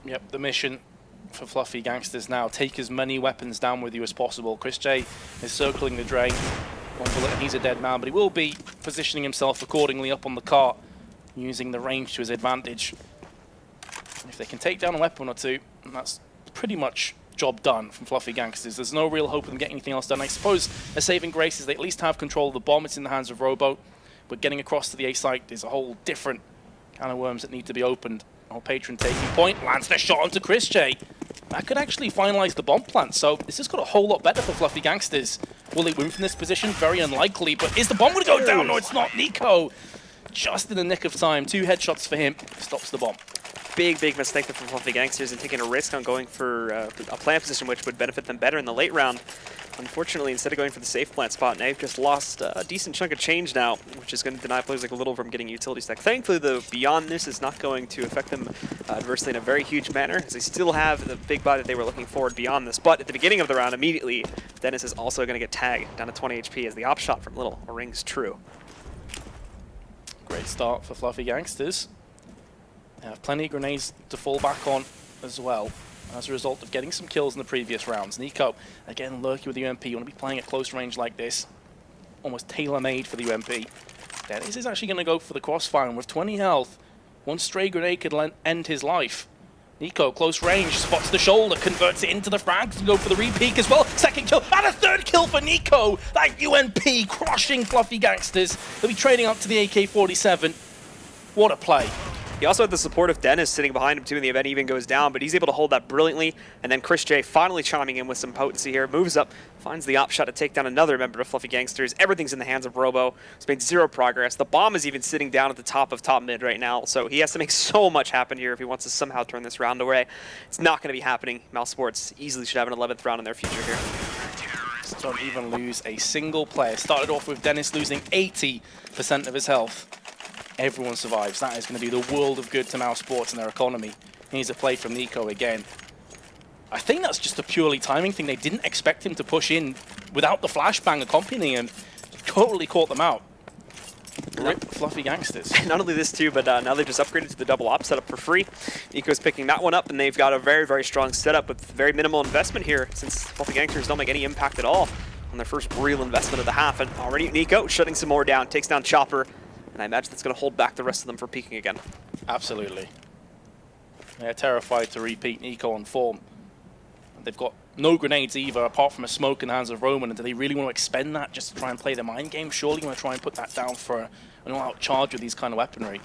Yep, the mission for Fluffy Gangsters now, take as many weapons down with you as possible. Chris J is circling the drain. One bullet and he's a dead man, but he will be positioning himself accordingly up on the cart, using the range to his advantage. And if they can take down a weapon or two, and that's pretty much job done from Fluffy Gangsters. There's no real hope of them getting anything else done. I suppose a saving grace is they at least have control of the bomb. It's in the hands of Robo. But getting across to the A site is a whole different can of worms that need to be opened. Oh, Patron taking point, lands the shot onto Chris J. That could actually finalize the bomb plant, so this has got a whole lot better for Fluffy Gangsters. Will they win from this position? Very unlikely, but is the bomb going to go down? No, it's not. Nico, just in the nick of time. 2 headshots for him, stops the bomb. Big mistake there from Fluffy Gangsters and taking a risk on going for a plant position which would benefit them better in the late round. Unfortunately, instead of going for the safe plant spot, they've just lost a decent chunk of change now, which is going to deny players like Little from getting utility stack. Thankfully, though, beyond this is not going to affect them adversely in a very huge manner, as they still have the big buy that they were looking forward beyond this. But at the beginning of the round, immediately, Dennis is also going to get tagged down to 20 HP as the op shot from Little rings true. Great start for Fluffy Gangsters. They have plenty of grenades to fall back on as well, as a result of getting some kills in the previous rounds. Nico, again, lurking with the UMP. You want to be playing at close range like this. Almost tailor-made for the UMP. Dennis is actually going to go for the crossfire, and with 20 health, one stray grenade could end his life. Nico, close range, spots the shoulder, converts it into the frags to go for the re-peek as well. Second kill, and a third kill for Nico. That UMP crushing Fluffy Gangsters. They'll be trading up to the AK-47. What a play. He also had the support of Dennis sitting behind him too, and the event even goes down, but he's able to hold that brilliantly. And then Chris J finally chiming in with some potency here, moves up, finds the op shot to take down another member of Fluffy Gangsters. Everything's in the hands of Robo. He's made 0 progress. The bomb is even sitting down at the top of top mid right now, so he has to make so much happen here if he wants to somehow turn this round away. It's not going to be happening. mousesports easily should have an 11th round in their future here. Don't even lose a single player. Started off with Dennis losing 80% of his health. Everyone survives. That is going to do the world of good to mousesports and their economy. Here's a play from Nico again. I think that's just a purely timing thing. They didn't expect him to push in without the flashbang accompanying him. Totally caught them out. Rip Fluffy Gangsters. Not only this too, but now they've just upgraded to the double op setup for free. Nico's picking that one up, and they've got a very strong setup with very minimal investment here, since Fluffy Gangsters don't make any impact at all on their first real investment of the half. And already Nico shutting some more down, takes down Chopper. And I imagine that's going to hold back the rest of them from peeking again. Absolutely. They're terrified to repeat Nico on form. They've got no grenades either, apart from a smoke in the hands of Roman. And do they really want to expend that just to try and play the mind game? Surely you want to try and put that down for an all-out charge with these kind of weaponry.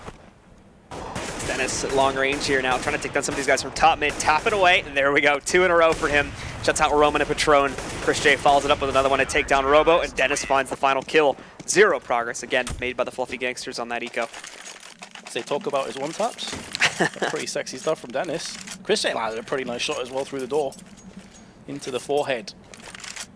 Dennis at long range here now, trying to take down some of these guys from top mid, tap it away, and there we go, 2 in a row for him. Shuts out Roman and Patron. Chris J follows it up with another one to take down Robo, and Dennis finds the final kill. 0 progress, again, made by the Fluffy Gangsters on that eco. As they talk about his one-taps, pretty sexy stuff from Dennis. Chris J landed a pretty nice shot as well through the door, into the forehead.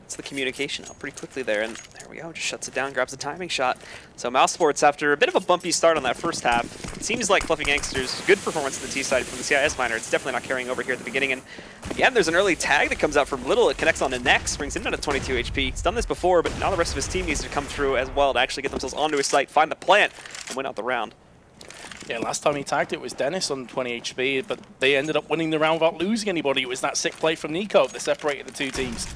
It's the communication out pretty quickly there, and there we go, just shuts it down, grabs the timing shot. So mousesports, after a bit of a bumpy start on that first half, it seems like Fluffy Gangsters, good performance on the T side from the CIS miner. It's definitely not carrying over here at the beginning. And again, there's an early tag that comes out from Little. It connects on the next, brings him down to 22 HP. He's done this before, but now the rest of his team needs to come through as well to actually get themselves onto his site, find the plant, and win out the round. Yeah, last time he tagged it was Dennis on 20 HP, but they ended up winning the round without losing anybody. It was that sick play from Nico that separated the 2 teams.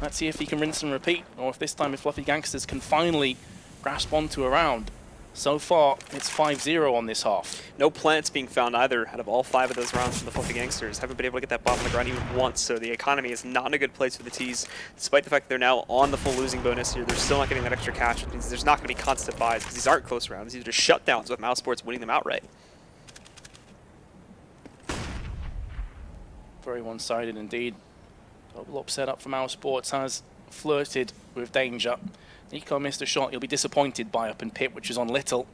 Let's see if he can rinse and repeat, or if this time if Fluffy Gangsters can finally grasp onto a round. So far, it's 5-0 on this half. No plants being found either out of all 5 of those rounds from the Fluffy Gangsters. Haven't been able to get that bomb on the ground even once, so the economy is not in a good place for the T's. Despite the fact that they're now on the full losing bonus here, they're still not getting that extra cash, which means there's not going to be constant buys, because these aren't close rounds. These are just shutdowns with mousesports winning them outright. Very one-sided indeed. Double up setup for mousesports has flirted with danger. Nico missed a shot. He'll be disappointed by up in pit, which is on Little.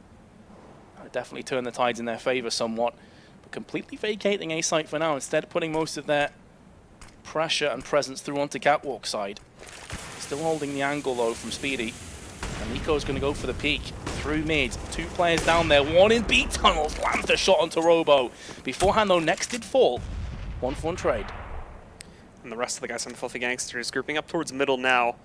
Definitely turn the tides in their favor somewhat. But completely vacating A site for now, instead putting most of their pressure and presence through onto catwalk side. Still holding the angle though from Speedy. And Nico's going to go for the peek through mid. 2 players down there, 1 in B tunnels, lands the shot onto Robo. Beforehand though, next did fall. 1-for-1 trade. And the rest of the guys on the Fluffy Gangsters grouping up towards middle now.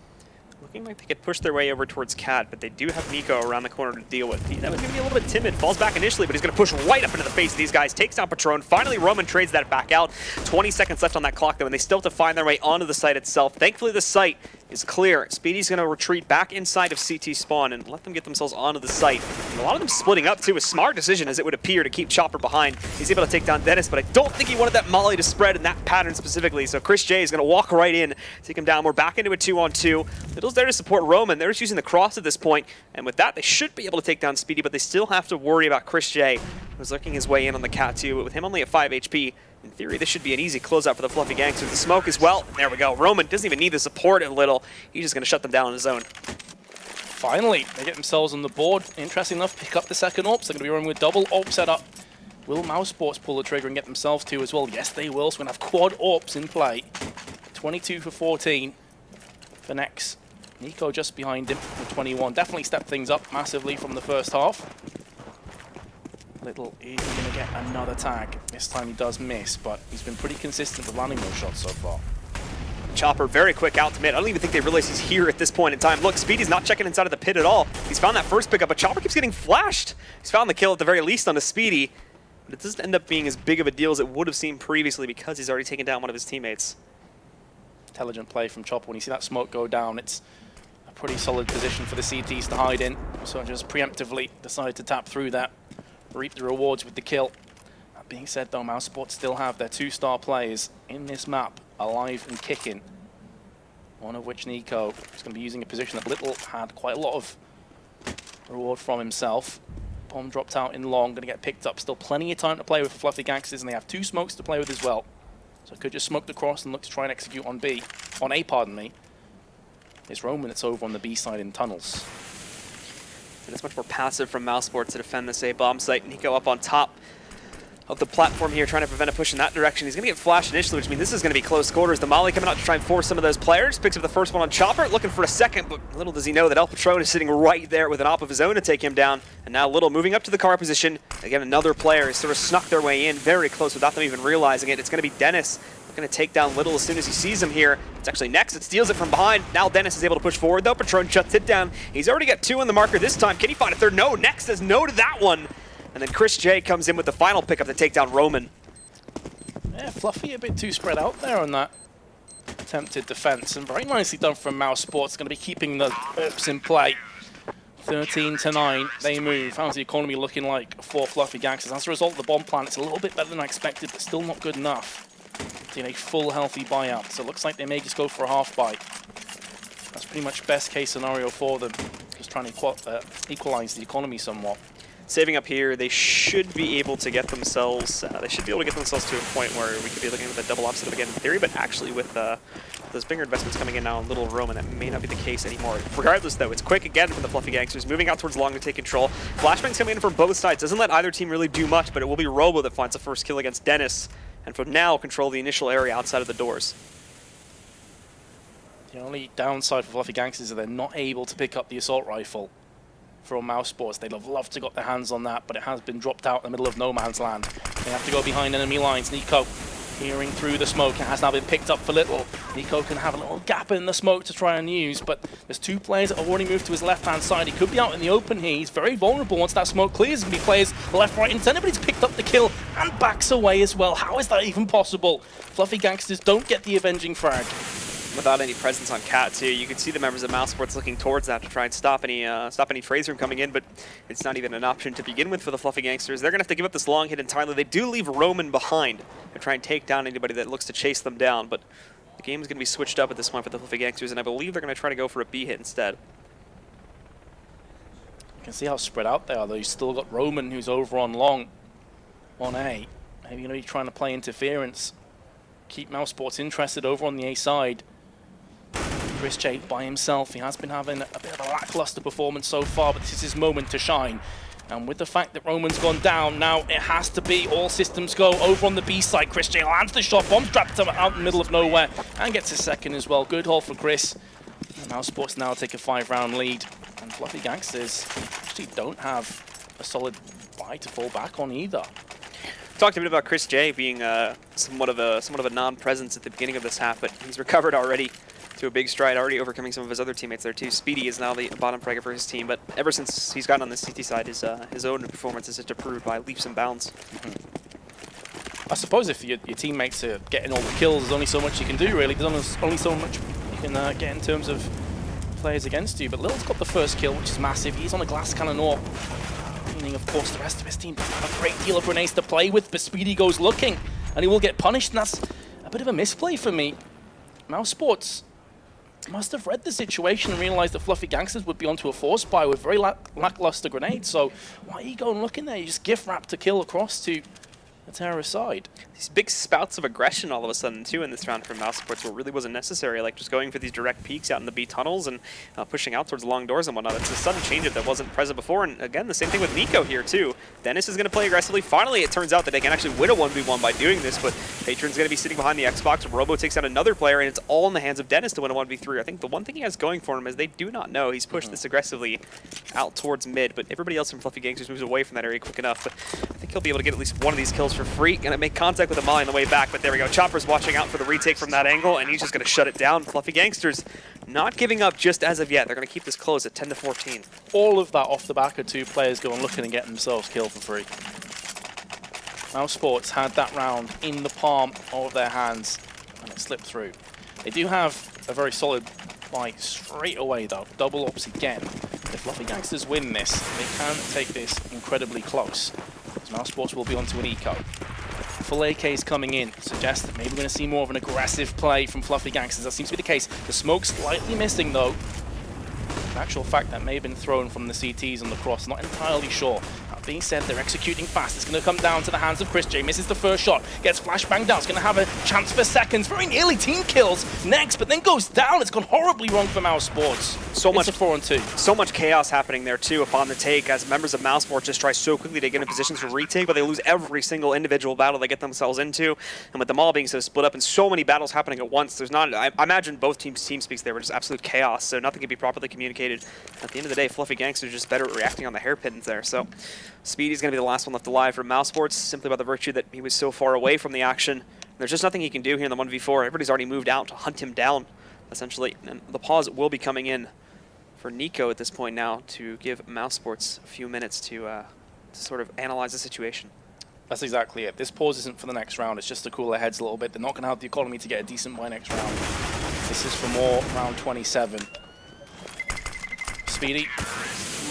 Looking like they could push their way over towards Cat, but they do have Nico around the corner to deal with. That was going to be a little bit timid. Falls back initially, but he's going to push right up into the face of these guys. Takes down Patron. Finally, Roman trades that back out. 20 seconds left on that clock, though, and they still have to find their way onto the site itself. Thankfully, the site is clear. Speedy's going to retreat back inside of CT spawn and let them get themselves onto the site. And a lot of them splitting up too. A smart decision, as it would appear, to keep Chopper behind. He's able to take down Dennis, but I don't think he wanted that molly to spread in that pattern specifically. So Chris J is going to walk right in, take him down. We're back into a 2-on-2. Little's there to support Roman. They're just using the cross at this point, and with that, they should be able to take down Speedy, but they still have to worry about Chris J, who's looking his way in on the Cat 2. But with him only at 5 HP, in theory, this should be an easy closeout for the Fluffy Gangsters. The smoke as well. There we go. Roman doesn't even need the support at Little. He's just going to shut them down on his own. Finally, they get themselves on the board. Interesting enough, pick up the second AWP. They're going to be running with double AWP setup. Will mousesports pull the trigger and get themselves two as well? Yes, they will. So we're going to have quad AWPs in play. 22 for 14 for Nex. Nico just behind him with 21. Definitely stepped things up massively from the first half. Little is going to get another tag. This time he does miss, but he's been pretty consistent with landing those shots so far. Chopper very quick out to mid. I don't even think they realize he's here at this point in time. Look, Speedy's not checking inside of the pit at all. He's found that first pickup, but Chopper keeps getting flashed. He's found the kill at the very least on a Speedy, but it doesn't end up being as big of a deal as it would have seemed previously because he's already taken down one of his teammates. Intelligent play from Chopper. When you see that smoke go down, it's a pretty solid position for the CTs to hide in. So just preemptively decided to tap through that, reap the rewards with the kill. That being said though, mousesports still have their 2-star players in this map alive and kicking. One of which Nico is going to be using a position that Little had quite a lot of reward from himself. Bomb dropped out in long, going to get picked up. Still plenty of time to play with for Fluffy Gangsters, and they have 2 smokes to play with as well. So could just smoke the cross and look to try and execute on A, pardon me. It's Roman that's over on the B side in tunnels. And it's much more passive from mousesports to defend this A bomb site. Nico up on top of the platform here, trying to prevent a push in that direction. He's going to get flashed initially, which means this is going to be close quarters. The molly coming out to try and force some of those players. Picks up the first one on Chopper, looking for a second, but little does he know that El Patron is sitting right there with an op of his own to take him down. And now Little moving up to the car position. Again, another player has sort of snuck their way in very close without them even realizing it. It's going to be Dennis going to take down Little as soon as he sees him here. It's actually Nex that steals it from behind. Now Dennis is able to push forward, though. Patron shuts it down. He's already got 2 on the marker this time. Can he find a third? No, Nex says no to that one. And then Chris J comes in with the final pickup to take down Roman. Yeah, Fluffy a bit too spread out there on that attempted defense, and very nicely done from mousesports. Going to be keeping the AWPs in play. 13-9, they move. How's the economy looking like for Fluffy Gangsters? As a result of the bomb plan, it's a little bit better than I expected, but still not good enough in a full healthy buyout. So it looks like they may just go for a half buy. That's pretty much best case scenario for them. Just trying to equalize the economy somewhat. Saving up here, they should be able to get themselves. To a point where we could be looking at the double opposite again in theory, but actually with those bigger investments coming in now on Little Roman, that may not be the case anymore. Regardless, though, it's quick again from the Fluffy Gangsters, moving out towards long to take control. Flashbangs coming in from both sides. Doesn't let either team really do much, but it will be Robo that finds the first kill against Dennis, and for now control the initial area outside of the doors. The only downside for Fluffy Gangsters is they're not able to pick up the assault rifle from mousesports. They'd have loved to got their hands on that, but it has been dropped out in the middle of no man's land. They have to go behind enemy lines. Nico peering through the smoke. It has now been picked up for Little. Nico can have a little gap in the smoke to try and use, but there's 2 players that have already moved to his left-hand side. He could be out in the open here. He's very vulnerable once that smoke clears. There's going to be players left, right, and center, but he's picked up the kill and backs away as well. How is that even possible? Fluffy Gangsters don't get the avenging frag. Without any presence on Cat 2, you can see the members of mousesports looking towards that to try and stop any trades from coming in, but it's not even an option to begin with for the Fluffy Gangsters. They're going to have to give up this long hit entirely. They do leave Roman behind to try and take down anybody that looks to chase them down, but the game is going to be switched up at this point for the Fluffy Gangsters, and I believe they're going to try to go for a B hit instead. You can see how spread out they are, though. You've still got Roman, who's over on long, on A. Maybe going to be trying to play interference, keep mousesports interested over on the A side. Chris J by himself. He has been having a bit of a lackluster performance so far, but this is his moment to shine. And with the fact that Roman's gone down, now it has to be all systems go over on the B side. Chris J lands the shot, bomb trapped out in the middle of nowhere, and gets a second as well. Good haul for Chris. And mousesports now take a 5-round lead. And Fluffy Gangsters actually don't have a solid buy to fall back on either. Talked a bit about Chris J being somewhat of a non-presence at the beginning of this half, but he's recovered already to a big stride, already overcoming some of his other teammates there too. Speedy is now the bottom fragger for his team, but ever since he's gotten on the CT side, his own performance has just improved by leaps and bounds. I suppose if your teammates are getting all the kills, there's only so much you can do, really. There's only so much you can get in terms of players against you. But Little's got the first kill, which is massive. He's on a glass cannon or meaning, of course, the rest of his team have a great deal of grenades to play with, but Speedy goes looking, and he will get punished, and that's a bit of a misplay for me. mousesports must have read the situation and realized that Fluffy Gangsters would be onto a force buy with very lackluster grenades, so why are you going looking there? You just gift wrap to kill across to the terrorist side. These big spouts of aggression all of a sudden too in this round from mousesports, where it really wasn't necessary, like just going for these direct peeks out in the B tunnels and pushing out towards the long doors and whatnot. It's a sudden change-up that wasn't present before, and again, the same thing with NiKo here too. Dennis is going to play aggressively. Finally, it turns out that they can actually win a 1v1 by doing this, but Patron's going to be sitting behind the Xbox. Robo takes out another player, and it's all in the hands of Dennis to win a 1v3. I think the one thing he has going for him is they do not know he's pushed this aggressively out towards mid, but everybody else from Fluffy Gangsters moves away from that area quick enough. But I think he'll be able to get at least one of these kills for free. Gonna make contact with Amali on the way back, but there we go. Chopper's watching out for the retake from that angle, and he's just gonna shut it down. Fluffy Gangsters not giving up just as of yet. They're gonna keep this close at 10-14. All of that off the back of two players going looking and getting themselves killed for free. mousesports had that round in the palm of their hands, and it slipped through. They do have a very solid fight straight away though. Double ops again. If Fluffy Gangsters win this, they can take this incredibly close. mousesports will be onto an eco. Full AKs coming in suggests that maybe we're going to see more of an aggressive play from Fluffy Gangsters. That seems to be the case. The smoke's slightly missing though. In actual fact, that may have been thrown from the CTs on the cross. Not entirely sure. That being said, they're executing fast. It's going to come down to the hands of Chris J. Misses the first shot. Gets flashbanged down. It's going to have a chance for seconds. Very nearly team kills next, but then goes down. It's gone horribly wrong for mousesports. So much it's a 4-on-2. So much chaos happening there too upon the take, as members of mousesports just try so quickly to get in positions for retake, but they lose every single individual battle they get themselves into. And with them all being so split up and so many battles happening at once, there's not. I imagine both teams' team speaks there were just absolute chaos, so nothing could be properly communicated. At the end of the day, Fluffy Gangsters just better at reacting on the hairpins there. So Speedy's going to be the last one left alive for mousesports, simply by the virtue that he was so far away from the action. There's just nothing he can do here in the 1v4. Everybody's already moved out to hunt him down, essentially. And the pause will be coming in for NiKo at this point now to give mousesports a few minutes to sort of analyze the situation. That's exactly it. This pause isn't for the next round. It's just to cool their heads a little bit. They're not going to have the economy to get a decent buy next round. This is for more round 27. Speedy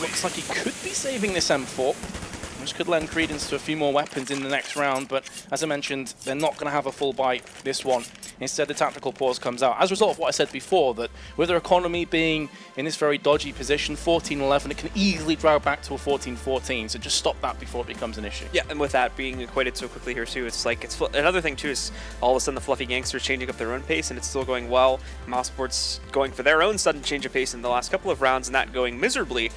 looks like he could be saving this M4, which could lend credence to a few more weapons in the next round, but as I mentioned, they're not going to have a full buy this one. Instead, the tactical pause comes out. As a result of what I said before, that with their economy being in this very dodgy position, 14-11, it can easily drag back to a 14-14, so just stop that before it becomes an issue. Yeah, and with that being equated so quickly here too, it's like, another thing too is all of a sudden the Fluffy Gangsters changing up their own pace, and it's still going well. mousesports going for their own sudden change of pace in the last couple of rounds, and that going miserably.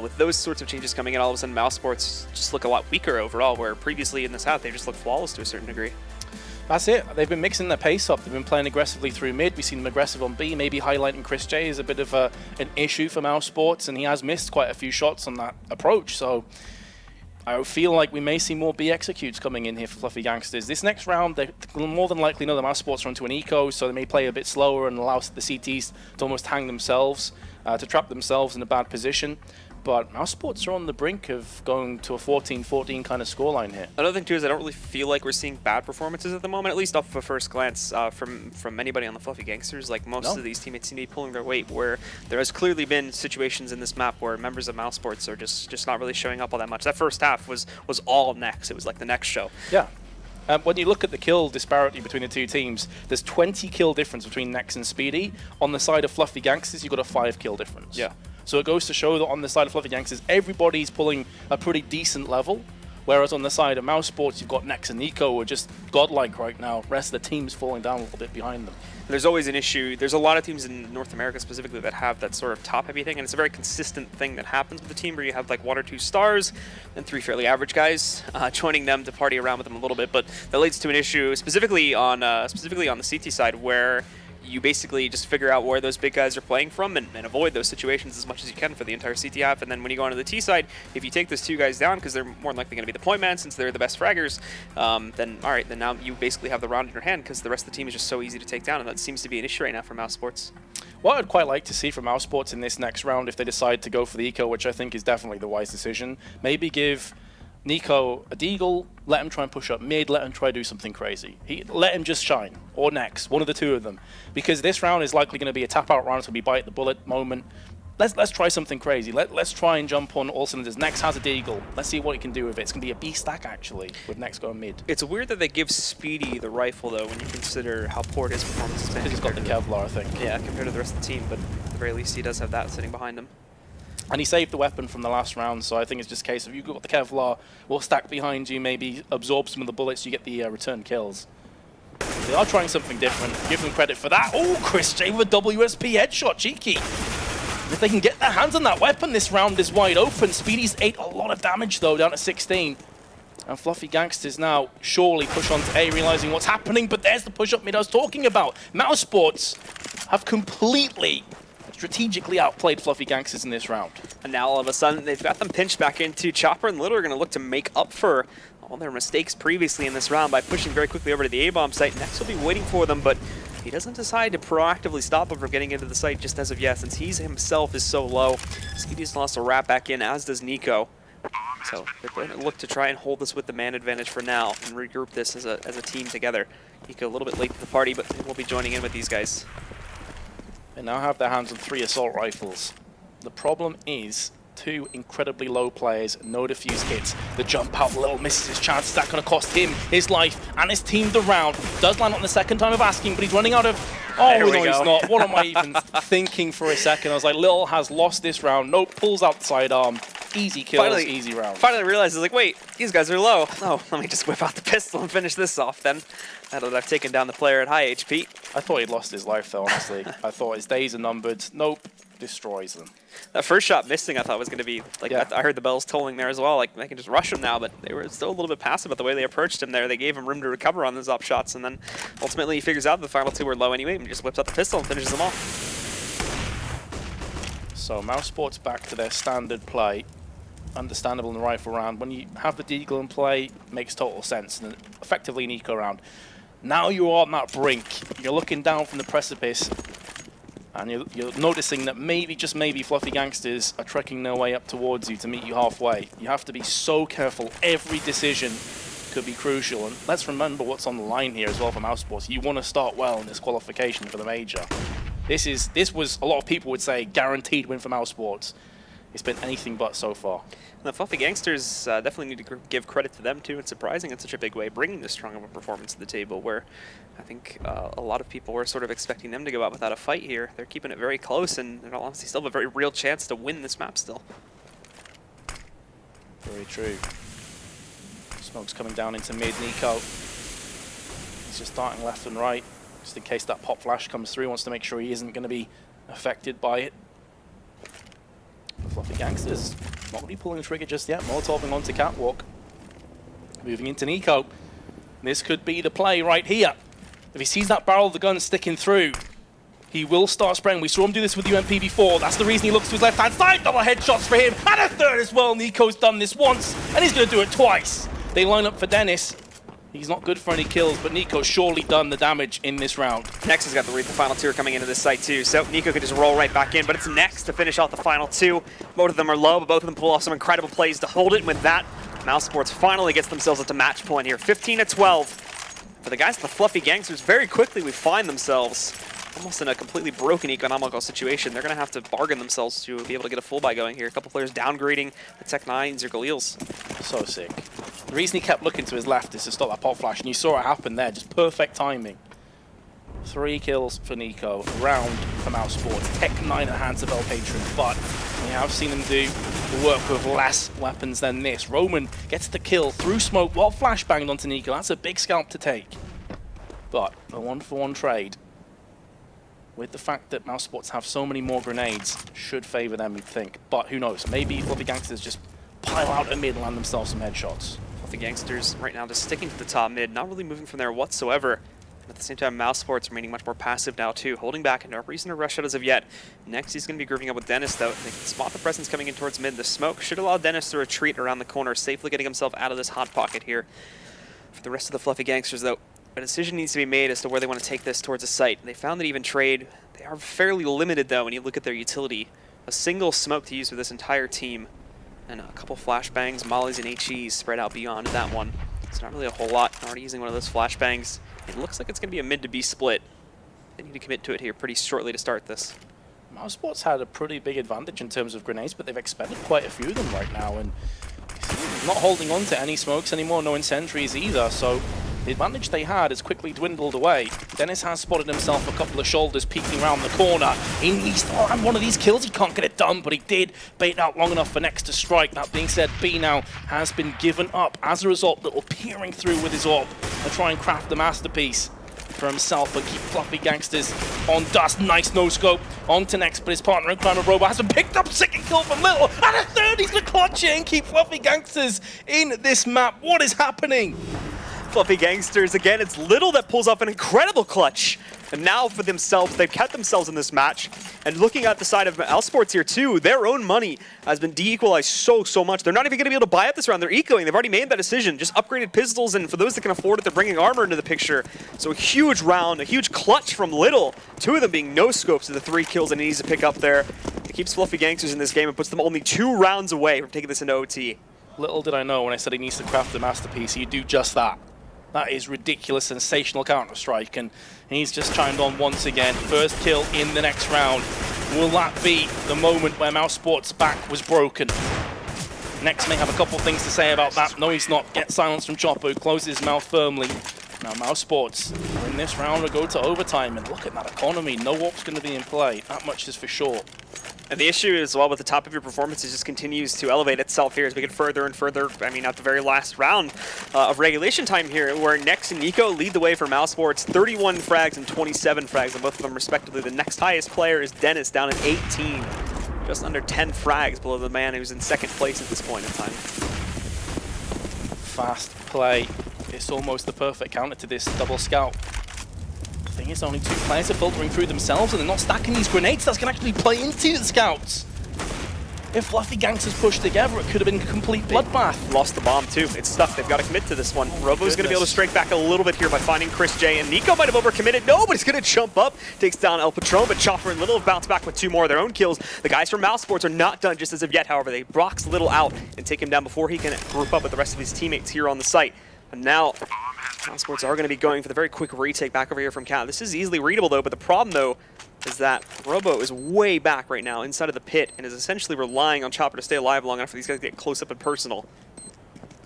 With those sorts of changes coming in, all of a sudden mousesports just look a lot weaker overall, where previously in this half they just looked flawless to a certain degree. That's it. They've been mixing their pace up. They've been playing aggressively through mid. We've seen them aggressive on B. Maybe highlighting Chris J is a bit of an issue for mousesports, and he has missed quite a few shots on that approach. So I feel like we may see more B executes coming in here for Fluffy Gangsters. This next round, they more than likely know the mousesports are onto an eco, so they may play a bit slower and allow the CTs to almost hang themselves, to trap themselves in a bad position. But mousesports are on the brink of going to a 14-14 kind of scoreline here. Another thing too is I don't really feel like we're seeing bad performances at the moment, at least off of a first glance from anybody on the Fluffy Gangsters. Like most of these teammates seem to be pulling their weight, where there has clearly been situations in this map where members of mousesports are just not really showing up all that much. That first half was all Nex. It was like the next show. Yeah. When you look at the kill disparity between the two teams, there's 20 kill difference between Nex and Speedy. On the side of Fluffy Gangsters, you've got a 5 kill difference. Yeah. So it goes to show that on the side of Fluffy Gangsters, everybody's pulling a pretty decent level, whereas on the side of mousesports, you've got Nex and NiKo who are just godlike right now. The rest of the team's falling down a little bit behind them. There's always an issue. There's a lot of teams in North America specifically that have that sort of top-heavy thing, and it's a very consistent thing that happens with the team where you have like 1 or 2 stars and 3 fairly average guys joining them to party around with them a little bit. But that leads to an issue specifically on the CT side, where you basically just figure out where those big guys are playing from and avoid those situations as much as you can for the entire CT half. And then when you go onto the T side, if you take those 2 guys down, because they're more than likely going to be the point man since they're the best fraggers, then all right, then now you basically have the round in your hand because the rest of the team is just so easy to take down, and that seems to be an issue right now for mousesports. What I'd quite like to see from mousesports in this next round, if they decide to go for the eco, which I think is definitely the wise decision, maybe give NiKo a deagle, let him try and push up mid, let him try to do something crazy. Let him just shine, or Nex, one of the two of them. Because this round is likely going to be a tap-out round, it's going to be bite the bullet moment. Let's try something crazy. Let's try and jump on all cylinders. Nex has a deagle. Let's see what he can do with it. It's going to be a B stack, actually, with Nex going mid. It's weird that they give Speedy the rifle, though, when you consider how poor his performance has been. Because he's got the Kevlar, I think. Yeah, compared to the rest of the team, but at the very least he does have that sitting behind him. And he saved the weapon from the last round, so I think it's just a case of you've got the Kevlar, we'll stack behind you, maybe absorb some of the bullets, you get the return kills. They are trying something different. Give them credit for that. Oh, Chris J with a WSP headshot, cheeky. If they can get their hands on that weapon, this round is wide open. Speedy's ate a lot of damage, though, down to 16. And Fluffy Gangsters now surely push on to A, realizing what's happening, but there's the push-up mid I was talking about. mousesports have completely strategically outplayed Fluffy Gangsters in this round. And now all of a sudden they've got them pinched back into Chopper and Little are going to look to make up for all their mistakes previously in this round by pushing very quickly over to the A-bomb site. Next will be waiting for them, but he doesn't decide to proactively stop them from getting into the site just as of yet, since he himself is so low. Speedy's lost a wrap back in, as does Nico. So they're going to look to try and hold this with the man advantage for now and regroup this as a team together. Nico a little bit late to the party, but we'll be joining in with these guys. They now have their hands on 3 assault rifles. The problem is 2 incredibly low players, no defuse kits. The jump out, Little misses his chance. Is that going to cost him his life and his team the round? Does land on the second time of asking, but he's running out of... Oh, no, he's not. What am I even thinking for a second? I was like, Little has lost this round. Nope, pulls out the sidearm. Easy kills, easy round. Finally realizes, like, wait, these guys are low. Oh, let me just whip out the pistol and finish this off then. Now that I've taken down the player at high HP. I thought he'd lost his life, though, honestly. I thought his days are numbered. Nope, destroys them. That first shot missing, I thought was going to be, like, Yeah. I heard the bells tolling there as well. Like, they can just rush him now, but they were still a little bit passive about the way they approached him there. They gave him room to recover on those up shots, and then ultimately he figures out the final 2 were low anyway, and just whips out the pistol and finishes them off. So, mousesports back to their standard play. Understandable in the rifle round. When you have the deagle in play, makes total sense. And effectively an eco round. Now you're on that brink. You're looking down from the precipice, and you're noticing that maybe, just maybe, Fluffy Gangsters are trekking their way up towards you to meet you halfway. You have to be so careful. Every decision could be crucial. And let's remember what's on the line here as well for mousesports. You want to start well in this qualification for the major. This was, a lot of people would say, guaranteed win for mousesports. It's been anything but so far. And the Fluffy Gangsters definitely need to give credit to them too. It's surprising in such a big way, bringing this strong of a performance to the table, where I think a lot of people were sort of expecting them to go out without a fight here. They're keeping it very close, and in all honesty, still have a very real chance to win this map still. Very true. Smoke's coming down into mid. Nico, he's just starting left and right, just in case that pop flash comes through. Wants to make sure he isn't going to be affected by it. Fluffy Gangsters not going to be pulling the trigger just yet. Molotoving onto Catwalk. Moving into Nico. This could be the play right here. If he sees that barrel of the gun sticking through, he will start spraying. We saw him do this with UMP before. That's the reason he looks to his left-hand side. Double headshots for him. And a third as well. Nico's done this once, and he's going to do it twice. They line up for Dennis. He's not good for any kills, but Nico's surely done the damage in this round. Next has got the final 2 are coming into this site too, so Nico could just roll right back in, but it's Next to finish out the final 2. Both of them are low, but both of them pull off some incredible plays to hold it, and with that, mousesports finally gets themselves up to match point here, 15-12. For the guys at the Fluffy Gangsters, very quickly we find themselves almost in a completely broken economical situation. They're going to have to bargain themselves to be able to get a full buy going here. A couple players downgrading the Tech 9s or Galils. So sick. The reason he kept looking to his left is to stop that pop flash, and you saw it happen there, just perfect timing. 3 kills for Nico, round for mousesports. Tech 9 at the hands of El Patron, but we have seen him do the work with less weapons than this. Roman gets the kill through smoke while flash banged onto Nico. That's a big scalp to take. But a 1-for-1 trade, with the fact that mousesports have so many more grenades, should favor them, you'd think. But who knows? Maybe Fluffy Gangsters just pile out a mid and land themselves some headshots. Fluffy Gangsters right now just sticking to the top mid, not really moving from there whatsoever. At the same time, mousesports remaining much more passive now too, holding back and no reason to rush out as of yet. Next, he's going to be grouping up with Dennis though. They can spot the presence coming in towards mid. The smoke should allow Dennis to retreat around the corner, safely getting himself out of this hot pocket here. For the rest of the Fluffy Gangsters though, a decision needs to be made as to where they want to take this towards a site. They found that even trade, they are fairly limited though when you look at their utility. A single smoke to use for this entire team And a couple flashbangs, mollies and HEs spread out beyond that one. It's not really a whole lot. Already using one of those flashbangs. It looks like it's going to be a mid to B split. They need to commit to it here pretty shortly to start this. mousesports had a pretty big advantage in terms of grenades, but they've expended quite a few of them right now, and not holding on to any smokes anymore, no incendiaries either, so the advantage they had has quickly dwindled away. Dennis has spotted himself a couple of shoulders peeking around the corner. He needs to land one of these kills. He can't get it done, but he did bait out long enough for Next to strike. That being said, B now has been given up. As a result, Little peering through with his AWP to try and craft the masterpiece for himself, but keep Fluffy Gangsters on Dust. Nice no-scope on to Next, but his partner in crime of Robo has been picked up. Second kill from Little, and a third. He's going to clutch it and keep Fluffy Gangsters in this map. What is happening? Fluffy Gangsters, again, it's Little that pulls off an incredible clutch. And now for themselves, they've kept themselves in this match. And looking at the side of mousesports here too, their own money has been de-equalized so much. They're not even going to be able to buy up this round. They're ecoing. They've already made that decision. Just upgraded pistols, and for those that can afford it, they're bringing armor into the picture. So a huge round, a huge clutch from Little. Two of them being no-scopes of the 3 kills that he needs to pick up there. It keeps Fluffy Gangsters in this game and puts them only 2 rounds away from taking this into OT. Little did I know when I said he needs to craft the masterpiece, he'd do just that. That is ridiculous, sensational Counter-Strike, and he's just chimed on once again. First kill in the next round. Will that be the moment where mousesports' back was broken? Next may have a couple things to say about that. No, he's not. Get silence from Chopper, who closes his mouth firmly. Now mousesports in this round will go to overtime, and look at that economy. No AWP's going to be in play. That much is for sure. And the issue as well with the top of your performance is just continues to elevate itself here as we get further and further, I mean, at the very last round of regulation time here, where Nex and Nico lead the way for mousesports, 31 frags and 27 frags, and both of them respectively. The next highest player is Dennis, down at 18. Just under 10 frags below the man who's in second place at this point in time. Fast play. It's almost the perfect counter to this double scout. The thing is, only 2 players are filtering through themselves, and they're not stacking these grenades. That's going to actually play into the scouts. If Fluffy Gangsters pushed together, it could have been a complete bloodbath. Lost the bomb too. It's stuck. They've got to commit to this one. Robo's going to be able to strike back a little bit here by finding Chris J. And Nico might have overcommitted. No, but he's going to jump up. Takes down El Patron, but Chopper and Little have bounced back with 2 more of their own kills. The guys from mousesports are not done just as of yet, however. They box Little out and take him down before he can group up with the rest of his teammates here on the site. And now, mousesports are going to be going for the very quick retake back over here from Cat. This is easily readable though, but the problem though is that Robo is way back right now inside of the pit and is essentially relying on Chopper to stay alive long enough for these guys to get close up and personal.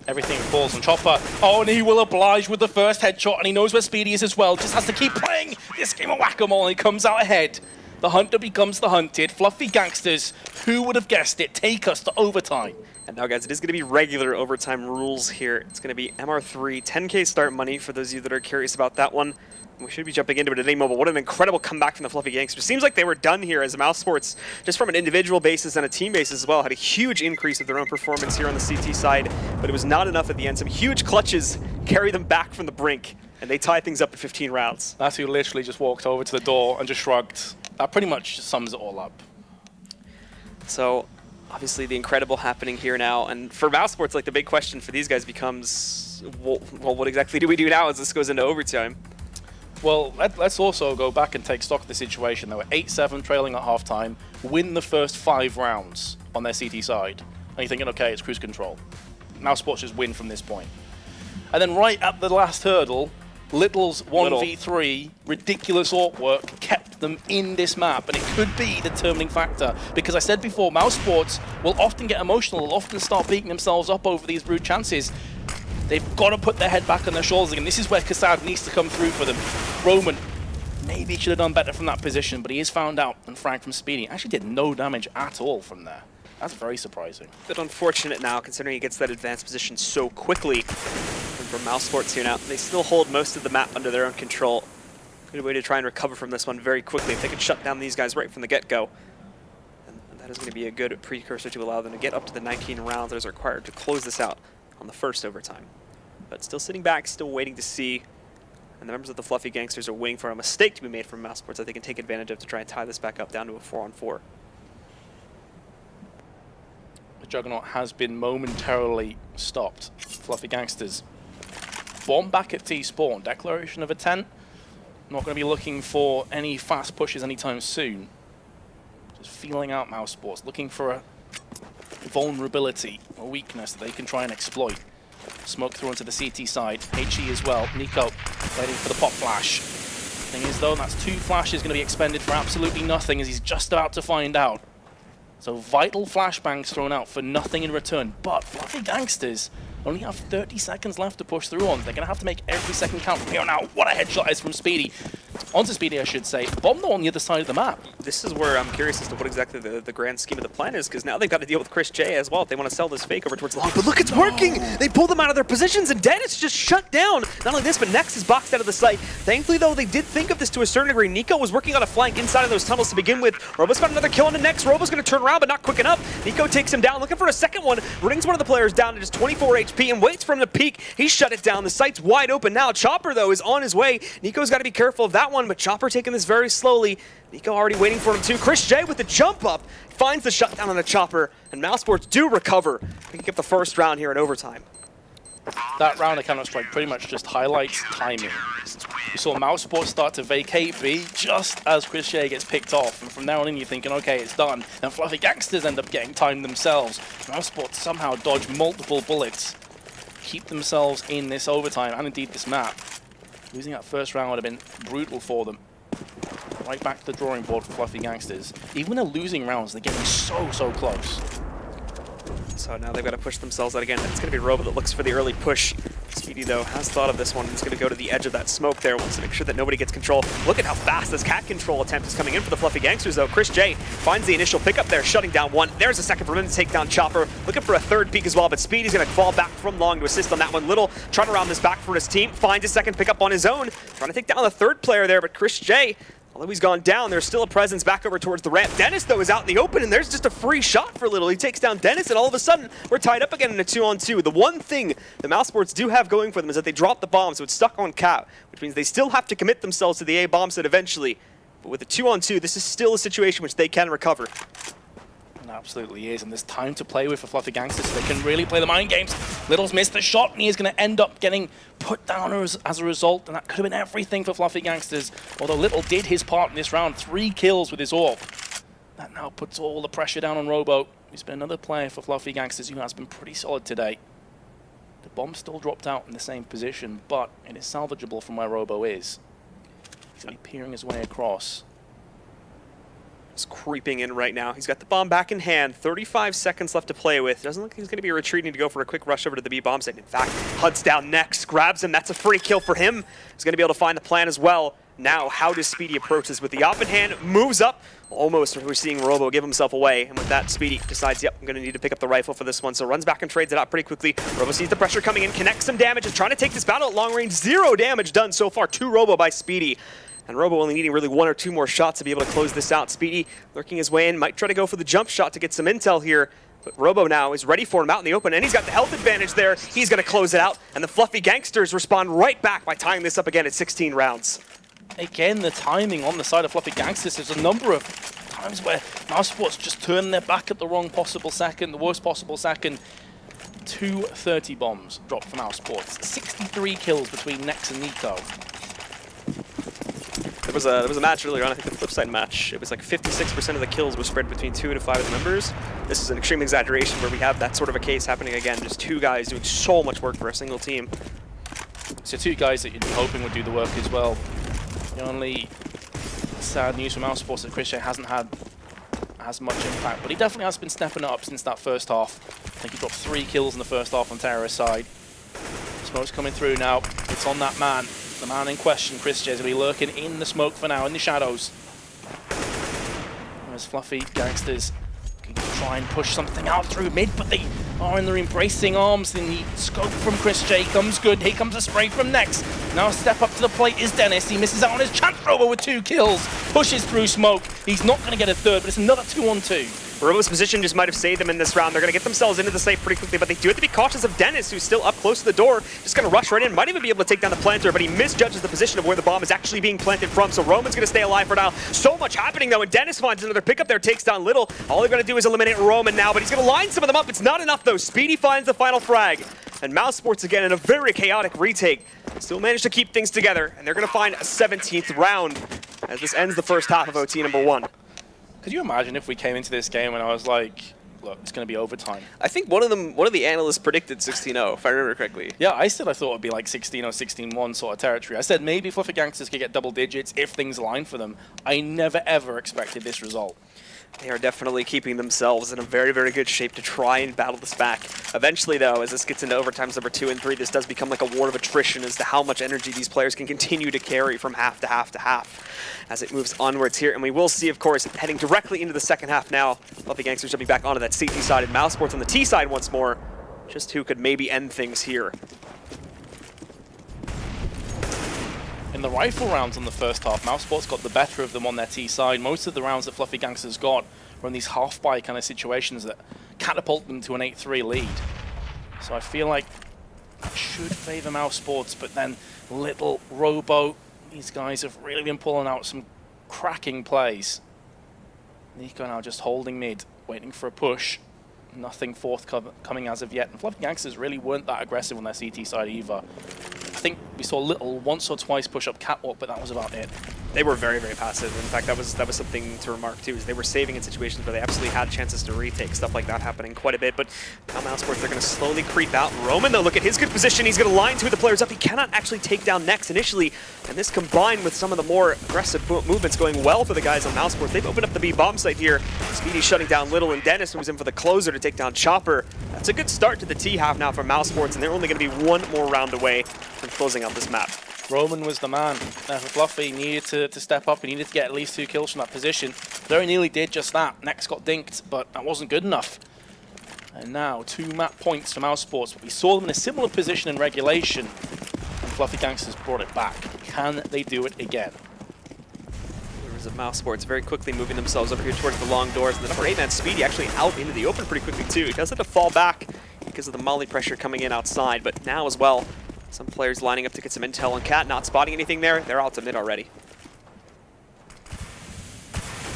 Everything falls on Chopper. Oh, and he will oblige with the first headshot, and he knows where Speedy is as well. Just has to keep playing this game of whack-a-mole, and he comes out ahead. The hunter becomes the hunted. Fluffy Gangsters, who would have guessed it, take us to overtime. And now, guys, it is going to be regular overtime rules here. It's going to be MR3, 10K start money for those of you that are curious about that one. We should be jumping into it at any moment. What an incredible comeback from the Fluffy Gangsters. Seems like they were done here as mousesports, just from an individual basis and a team basis as well, had a huge increase of their own performance here on the CT side, but it was not enough at the end. Some huge clutches carry them back from the brink, and they tie things up at 15 rounds. That's who literally just walked over to the door and just shrugged. That pretty much sums it all up. So, obviously the incredible happening here now, and for mousesports, like the big question for these guys becomes, well, what exactly do we do now as this goes into overtime? Well, let's also go back and take stock of the situation. They were 8-7 trailing at halftime, win the first 5 rounds on their CT side. And you're thinking, okay, it's cruise control. mousesports just win from this point. And then right at the last hurdle, Little's 1v3 ridiculous AWP work kept them in this map, and it could be the determining factor. Because I said before, mousesports will often get emotional, will often start beating themselves up over these brute chances. They've got to put their head back on their shoulders again. This is where Kassad needs to come through for them. Roman, maybe he should have done better from that position, but he is found out and fragged from Speedy. Actually did no damage at all from there. That's very surprising. Bit unfortunate now, considering he gets that advanced position so quickly. And for mousesports here now, they still hold most of the map under their own control. Good way to try and recover from this one very quickly. If they could shut down these guys right from the get-go, and that is going to be a good precursor to allow them to get up to the 19 rounds that is required to close this out on the first overtime. But still sitting back, still waiting to see. And the members of the Fluffy Gangsters are waiting for a mistake to be made from mousesports that they can take advantage of to try and tie this back up down to a 4-on-4. The Juggernaut has been momentarily stopped. Fluffy Gangsters. Bomb back at T-spawn. Declaration of intent. Not going to be looking for any fast pushes anytime soon. Just feeling out mousesports. Looking for a vulnerability, a weakness that they can try and exploit. Smoke through onto the CT side. HE as well. Nico waiting for the pop flash. Thing is though, that's 2 flashes going to be expended for absolutely nothing as he's just about to find out. So vital flashbangs thrown out for nothing in return. But Fluffy Gangsters only have 30 seconds left to push through on. They're going to have to make every second count from here on out. What a headshot is from Speedy. Onto Speedy, I should say. Bomb though on the other side of the map. This is where I'm curious as to what exactly the grand scheme of the plan is, because now they've got to deal with Chris J as well if they want to sell this fake over towards long. But look, it's working! They pulled them out of their positions, and Dennis just shut down. Not only this, but Nex is boxed out of the site. Thankfully, though, they did think of this to a certain degree. Nico was working on a flank inside of those tunnels to begin with. Robo's got another kill on the Nex. Robo's going to turn around, but not quick enough. Nico takes him down, looking for a second one. Rings one of the players down to just 24 HP and waits for him to peek. He shut it down. The site's wide open now. Chopper, though, is on his way. Nico's got to be careful of that one, but Chopper taking this very slowly. Nico already waiting for him too. Chris J with the jump up finds the shutdown on the Chopper, and mousesports do recover, picking up the first round here in overtime. That round of Counter-Strike pretty much just highlights timing. You saw mousesports start to vacate B just as Chris J gets picked off, and from now on in you're thinking, okay, it's done. And Fluffy Gangsters end up getting timed themselves. Mousesports somehow dodge multiple bullets, keep themselves in this overtime, and indeed this map. Losing that first round would have been brutal for them. Right back to the drawing board for Fluffy Gangsters. Even when they're losing rounds, they're getting so close. So now they've got to push themselves out again. It's going to be Robo that looks for the early push. Speedy, though, has thought of this one. He's going to go to the edge of that smoke there. Wants to make sure that nobody gets control. Look at how fast this cat control attempt is coming in for the Fluffy Gangsters, though. Chris J finds the initial pickup there, shutting down one. There's a second for him to take down Chopper. Looking for a third peek as well, but Speedy's going to fall back from long to assist on that one. Little trying to round this back for his team. Finds a second pickup on his own. Trying to take down the third player there, but Chris J, although he's gone down, there's still a presence back over towards the ramp. Dennis, though, is out in the open, and there's just a free shot for Little. He takes down Dennis, and all of a sudden, we're tied up again in a 2-on-2. The one thing the mousesports do have going for them is that they drop the bomb, so it's stuck on Cap, which means they still have to commit themselves to the A bomb set eventually. But with a 2-on-2, this is still a situation which they can recover. It absolutely is, and there's time to play with for Fluffy Gangsters, so they can really play the mind games. Little's missed the shot, and he is going to end up getting put down as a result, and that could have been everything for Fluffy Gangsters. Although Little did his part in this round, 3 kills with his AWP. That now puts all the pressure down on Robo, who's been another player for Fluffy Gangsters who has been pretty solid today. The bomb still dropped out in the same position, but it is salvageable from where Robo is. He's going to be peering his way across. He's creeping in right now. He's got the bomb back in hand. 35 seconds left to play with. Doesn't look like he's going to be retreating to go for a quick rush over to the B bomb site. In fact, Hud's down next, grabs him. That's a free kill for him. He's going to be able to find the plan as well. Now, how does Speedy approach this? With the op in hand, moves up. Almost, we're seeing Robo give himself away. And with that, Speedy decides, yep, I'm going to need to pick up the rifle for this one. So runs back and trades it out pretty quickly. Robo sees the pressure coming in, connects some damage, and trying to take this battle at long range. 0 damage done so far to Robo by Speedy. And Robo only needing really 1 or 2 more shots to be able to close this out. Speedy lurking his way in, might try to go for the jump shot to get some intel here. But Robo now is ready for him out in the open, and he's got the health advantage there. He's going to close it out, and the Fluffy Gangsters respond right back by tying this up again at 16 rounds. Again, the timing on the side of Fluffy Gangsters. There's a number of times where mousesports just turn their back at the wrong possible second, the worst possible second. 2 30 bombs dropped from mousesports. 63 kills between Nex and Nico. There was a match earlier on, I think the flip side match. It was like 56% of the kills were spread between 2 to 5 of the members. This is an extreme exaggeration where we have that sort of a case happening again. Just 2 guys doing so much work for a single team. So 2 guys that you'd be hoping would do the work as well. The only sad news from mousesports that Chris J hasn't had as much impact, but he definitely has been stepping up since that first half. I think he dropped 3 kills in the first half on Terrorist side. Smoke's coming through now. It's on that man. The man in question, Chris J, is going to be lurking in the smoke for now, in the shadows. Whereas Fluffy Gangsters can try and push something out through mid, but they are in their embracing arms. And the scope from Chris J comes good. Here comes a spray from Nex. Now a step up to the plate is Dennis. He misses out on his chance. Robo with 2 kills. Pushes through smoke. He's not going to get a third, but it's another 2-on-2. Robo's position just might have saved them in this round. They're going to get themselves into the site pretty quickly, but they do have to be cautious of Dennis, who's still up close to the door. Just going to rush right in. Might even be able to take down the planter, but he misjudges the position of where the bomb is actually being planted from. So Roman's going to stay alive for now. So much happening, though, and Dennis finds another pickup there, takes down Little. All they're going to do is eliminate Roman now, but he's going to line some of them up. It's not enough, though. Speedy finds the final frag. And mousesports, again, in a very chaotic retake, still managed to keep things together, and they're going to find a 17th round as this ends the first half of OT number 1. Could you imagine if we came into this game and I was like, look, it's going to be overtime. I think one of the analysts predicted 16-0, if I remember correctly. Yeah, I thought it would be like 16 or 16-1 sort of territory. I said maybe Fluffy Gangsters could get double digits if things align for them. I never ever expected this result. They are definitely keeping themselves in a very, very good shape to try and battle this back. Eventually, though, as this gets into overtimes number 2 and 3, this does become like a war of attrition as to how much energy these players can continue to carry from half to half to half as it moves onwards here. And we will see, of course, heading directly into the second half now, Fluffy Gangsters jumping back onto that CT side and mousesports on the T side once more. Just who could maybe end things here. In the rifle rounds in the first half, mousesports got the better of them on their T side. Most of the rounds that Fluffy Gangsters got were in these half-buy kind of situations that catapult them to an 8-3 lead. So I feel like that should favor mousesports, but then Little, Robo, these guys have really been pulling out some cracking plays. Nico now just holding mid, waiting for a push. Nothing forthcoming as of yet. And Fluffy Gangsters really weren't that aggressive on their CT side either. I think we saw Little once or twice push up catwalk, but that was about it. They were very, very passive. In fact, that was something to remark too, is they were saving in situations where they absolutely had chances to retake, stuff like that happening quite a bit. But now mousesports, they're going to slowly creep out. Roman, though, look at his good position. He's going to line two of the players up. He cannot actually take down Nex initially, and this combined with some of the more aggressive movements going well for the guys on mousesports. They've opened up the B bomb site here. Speedy shutting down Little, and Dennis moves in for the closer to take down Chopper. That's a good start to the T half now for mousesports, and they're only going to be one more round away from closing out this map. Roman was the man. Fluffy needed to step up. He needed to get at least 2 kills from that position. Very nearly did just that. Next got dinked, but that wasn't good enough. And now 2 map points for mousesports. But we saw them in a similar position in regulation, and Fluffy Gangsters brought it back. Can they do it again? Of mousesports very quickly moving themselves over here towards the long doors. The number 8-man Speedy actually out into the open pretty quickly too. He does have to fall back because of the molly pressure coming in outside, but now as well, some players lining up to get some intel on Cat, not spotting anything there. They're out to mid already.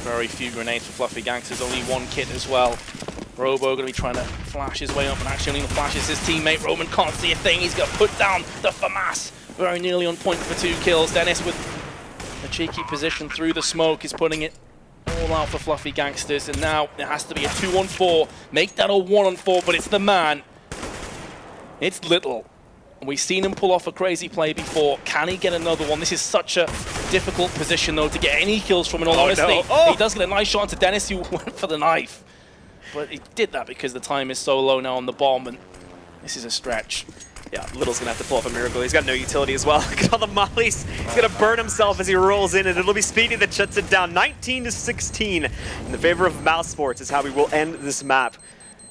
Very few grenades for Fluffy Gangsters, only 1 kit as well. Robo going to be trying to flash his way up, and actually only flashes his teammate. Roman can't see a thing. He's going to put down the FAMAS. Very nearly on point for 2 kills. Dennis with a cheeky position through the smoke is putting it all out for Fluffy Gangsters, and now it has to be a 2-on-4. Make that a 1-on-4, but it's the man. It's Little. We've seen him pull off a crazy play before. Can he get another one? This is such a difficult position, though, to get any kills from, in all honesty. No. Oh. He does get a nice shot into Dennis, who went for the knife. But he did that because the time is so low now on the bomb, and this is a stretch. Yeah, Little's going to have to pull off a miracle. He's got no utility as well. Look at all the mollies. He's going to burn himself as he rolls in, and it'll be Speedy that shuts it down. 19-16 in the favor of mousesports is how we will end this map.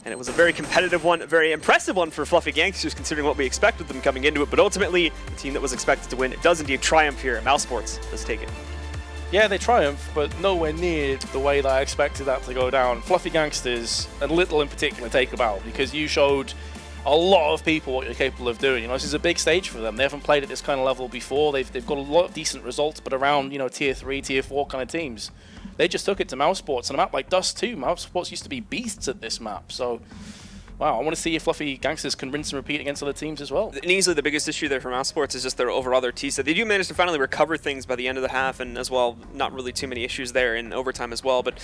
And it was a very competitive one, a very impressive one for Fluffy Gangsters considering what we expected them coming into it. But ultimately, the team that was expected to win, it does indeed triumph here. mousesports does take it. Yeah, they triumph, but nowhere near the way that I expected that to go down. Fluffy Gangsters, and Little in particular, take a bow, because you showed a lot of people what you're capable of doing. You know, this is a big stage for them. They haven't played at this kind of level before. They've got a lot of decent results, but around, you know, tier 3, tier 4 kind of teams. They just took it to mousesports, and a map like Dust2, mousesports used to be beasts at this map. So, wow, I want to see if Fluffy Gangsters can rinse and repeat against other teams as well. And easily the biggest issue there for mousesports is just their overall their T set. They do manage to finally recover things by the end of the half, and as well, not really too many issues there in overtime as well. But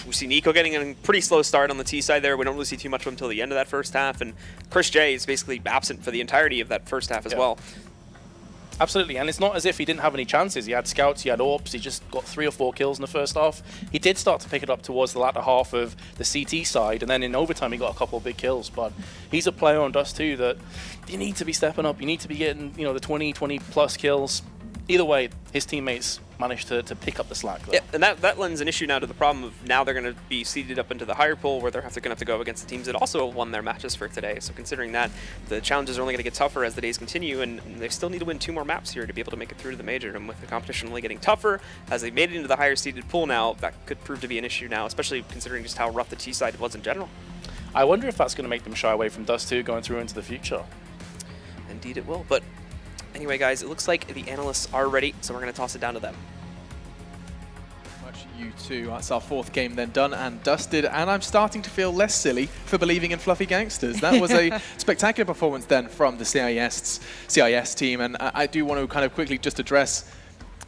we see Nico getting a pretty slow start on the T side there. We don't really see too much of him until the end of that first half, and Chris J is basically absent for the entirety of that first half as well. Absolutely, and it's not as if he didn't have any chances. He had scouts, he had AWPs, he just got 3 or 4 kills in the first half. He did start to pick it up towards the latter half of the CT side, and then in overtime he got a couple of big kills. But he's a player on Dust2 that you need to be stepping up. You need to be getting, you know, the 20 plus kills. Either way, his teammates managed to pick up the slack though. Yeah, and that lends an issue now to the problem of now they're going to be seeded up into the higher pool where they're going to have to go against the teams that also won their matches for today. So considering that, the challenges are only going to get tougher as the days continue, and they still need to win 2 more maps here to be able to make it through to the major. And with the competition only getting tougher, as they made it into the higher seeded pool now, that could prove to be an issue now, especially considering just how rough the T side was in general. I wonder if that's going to make them shy away from Dust2 going through into the future. Indeed it will, but anyway guys, it looks like the analysts are ready, so we're going to toss it down to them. You two. That's our 4th game then done and dusted, and I'm starting to feel less silly for believing in Fluffy Gangsters. That was a spectacular performance then from the CIS team, and I do want to kind of quickly just address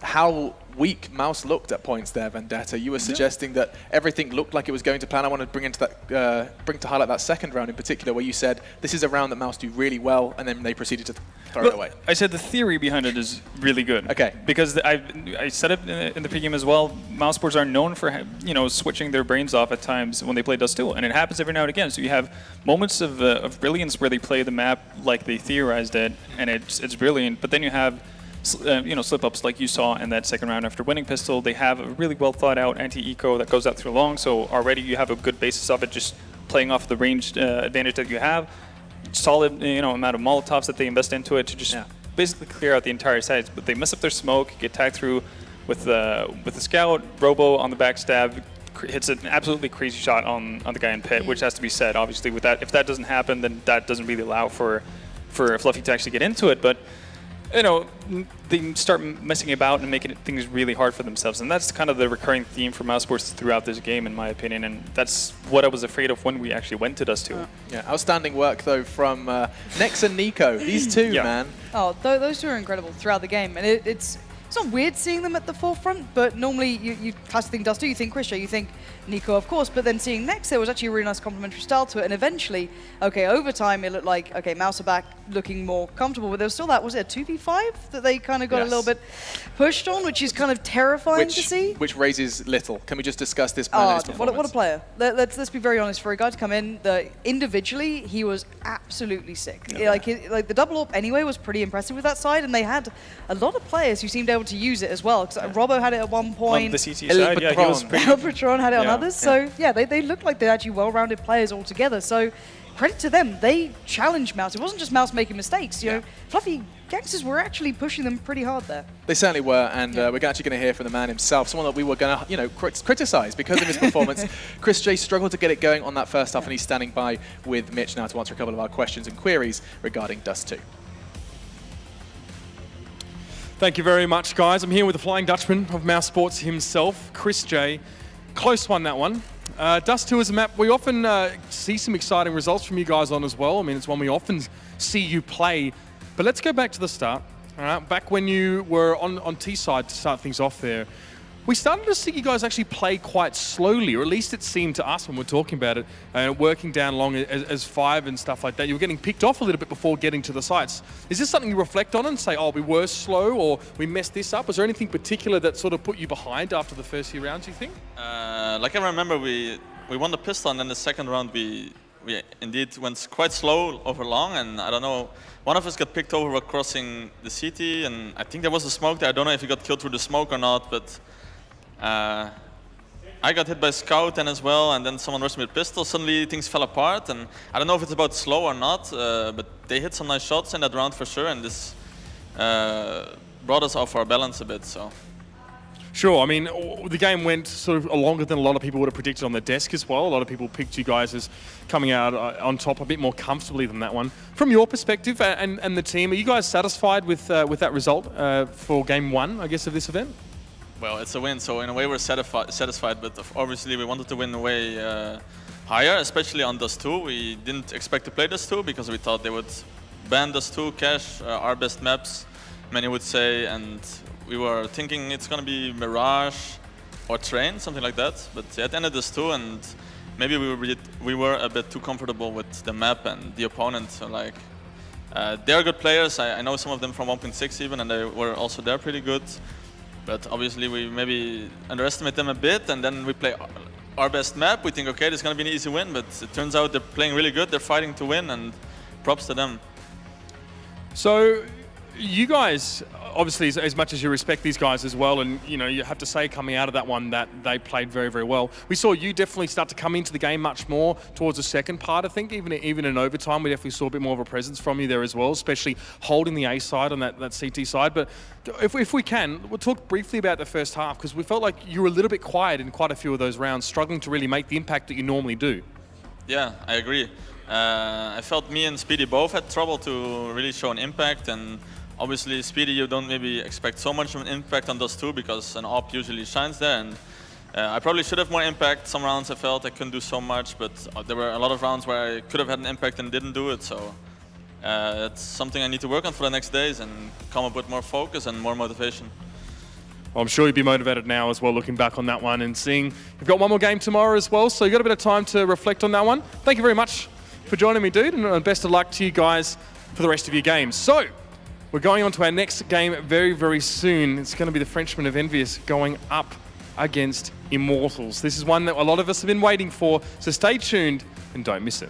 how weak Mouse looked at points there, Vendetta. You were suggesting that everything looked like it was going to plan. I want to bring to highlight that second round in particular, where you said this is a round that Mouse do really well, and then they proceeded to throw it away. I said the theory behind it is really good. Okay. Because I said it in the pregame as well. Mousesports are known for switching their brains off at times when they play Dust2, and it happens every now and again. So you have moments of brilliance where they play the map like they theorized it, and it's brilliant. But then you have slip-ups like you saw in that second round after winning pistol. They have a really well thought out anti-eco that goes out through long, so already you have a good basis of it, just playing off the ranged advantage that you have. Solid amount of Molotovs that they invest into it to just basically clear out the entire site. But they mess up their smoke, get tagged through with the scout, Robo on the backstab, hits an absolutely crazy shot on the guy in pit, which has to be said. Obviously, with that, if that doesn't happen, then that doesn't really allow for Fluffy to actually get into it. But they start messing about and making things really hard for themselves. And that's kind of the recurring theme for Mousesports throughout this game, in my opinion. And that's what I was afraid of when we actually went to Dust2. Yeah, outstanding work, though, from Nex and Nico. These two, man. Oh, those two are incredible throughout the game. And it's not weird seeing them at the forefront, but normally you classically think Dust2, you think Christian, you think Nico, of course, but then seeing Nex, there was actually a really nice complementary style to it, and eventually, okay, over time, it looked like, okay, Mouse are back looking more comfortable, but there was still that, was it a 2v5 that they kind of got a little bit pushed on, which is kind of terrifying to see? Which raises little. Can we just discuss this man and his performance? What a player. Let's be very honest, for a guy to come in, individually, he was absolutely sick. Yeah. Like the double AWP anyway was pretty impressive with that side, and they had a lot of players who seemed able to use it as well, because Robbo had it at one point. On the CT side, yeah, he was pretty... El Patron had it on others, so yeah, they looked like they're actually well-rounded players altogether, so credit to them. They challenged Mouse. It wasn't just Mouse making mistakes, you know. Fluffy Gangsters were actually pushing them pretty hard there. They certainly were, and we're actually going to hear from the man himself, someone that we were going to, criticize because of his performance. Chris J struggled to get it going on that first half, and he's standing by with Mitch now to answer a couple of our questions and queries regarding Dust2. Thank you very much, guys. I'm here with the Flying Dutchman of Mousesports himself, Chris J. Close one, that one. Dust2 is a map we often see some exciting results from you guys on as well. I mean, it's one we often see you play. But let's go back to the start. All right, back when you were on T-side to start things off there, we started to see you guys actually play quite slowly, or at least it seemed to us when we're talking about it, working down long as 5 and stuff like that. You were getting picked off a little bit before getting to the sites. Is this something you reflect on and say, oh, we were slow, or we messed this up? Was there anything particular that sort of put you behind after the first few rounds, you think? Like I remember, we won the pistol, and then the second round we indeed went quite slow over long, and I don't know, one of us got picked over while crossing the CT, and I think there was a smoke there. I don't know if he got killed through the smoke or not, but I got hit by Scout then as well, and then someone rushed me with pistol. Suddenly things fell apart, and I don't know if it's about slow or not, but they hit some nice shots in that round for sure, and this brought us off our balance a bit. So. Sure, I mean, the game went sort of longer than a lot of people would have predicted on the desk as well. A lot of people picked you guys as coming out on top a bit more comfortably than that one. From your perspective and the team, are you guys satisfied with that result for game 1, I guess, of this event? Well, it's a win, so in a way we're satisfied, but obviously we wanted to win way higher, especially on Dust2. We didn't expect to play Dust2 because we thought they would ban Dust2, cache, our best maps, many would say, and we were thinking it's going to be Mirage or Train, something like that, but it ended Dust2, and maybe we were a bit too comfortable with the map and the opponent. So like, they're good players, I know some of them from 1.6 even, and they were also there pretty good. But obviously we maybe underestimate them a bit, and then we play our best map. We think, okay, this is going to be an easy win, but it turns out they're playing really good. They're fighting to win, and props to them. So you guys, obviously, as much as you respect these guys as well, and you have to say coming out of that one that they played very, very well. We saw you definitely start to come into the game much more towards the second part, I think. Even in overtime, we definitely saw a bit more of a presence from you there as well, especially holding the A side on that CT side. But if we can, we'll talk briefly about the first half, because we felt like you were a little bit quiet in quite a few of those rounds, struggling to really make the impact that you normally do. Yeah, I agree. I felt me and Speedy both had trouble to really show an impact, and obviously, Speedy, you don't maybe expect so much of an impact on Dust2 because an AWP usually shines there, and I probably should have more impact. Some rounds I felt I couldn't do so much, but there were a lot of rounds where I could have had an impact and didn't do it, so it's something I need to work on for the next days and come up with more focus and more motivation. I'm sure you'll be motivated now as well, looking back on that one and seeing you've got one more game tomorrow as well, so you've got a bit of time to reflect on that one. Thank you very much for joining me, dude, and best of luck to you guys for the rest of your games. So, we're going on to our next game very, very soon. It's going to be the Frenchman of Envious going up against Immortals. This is one that a lot of us have been waiting for, so stay tuned and don't miss it.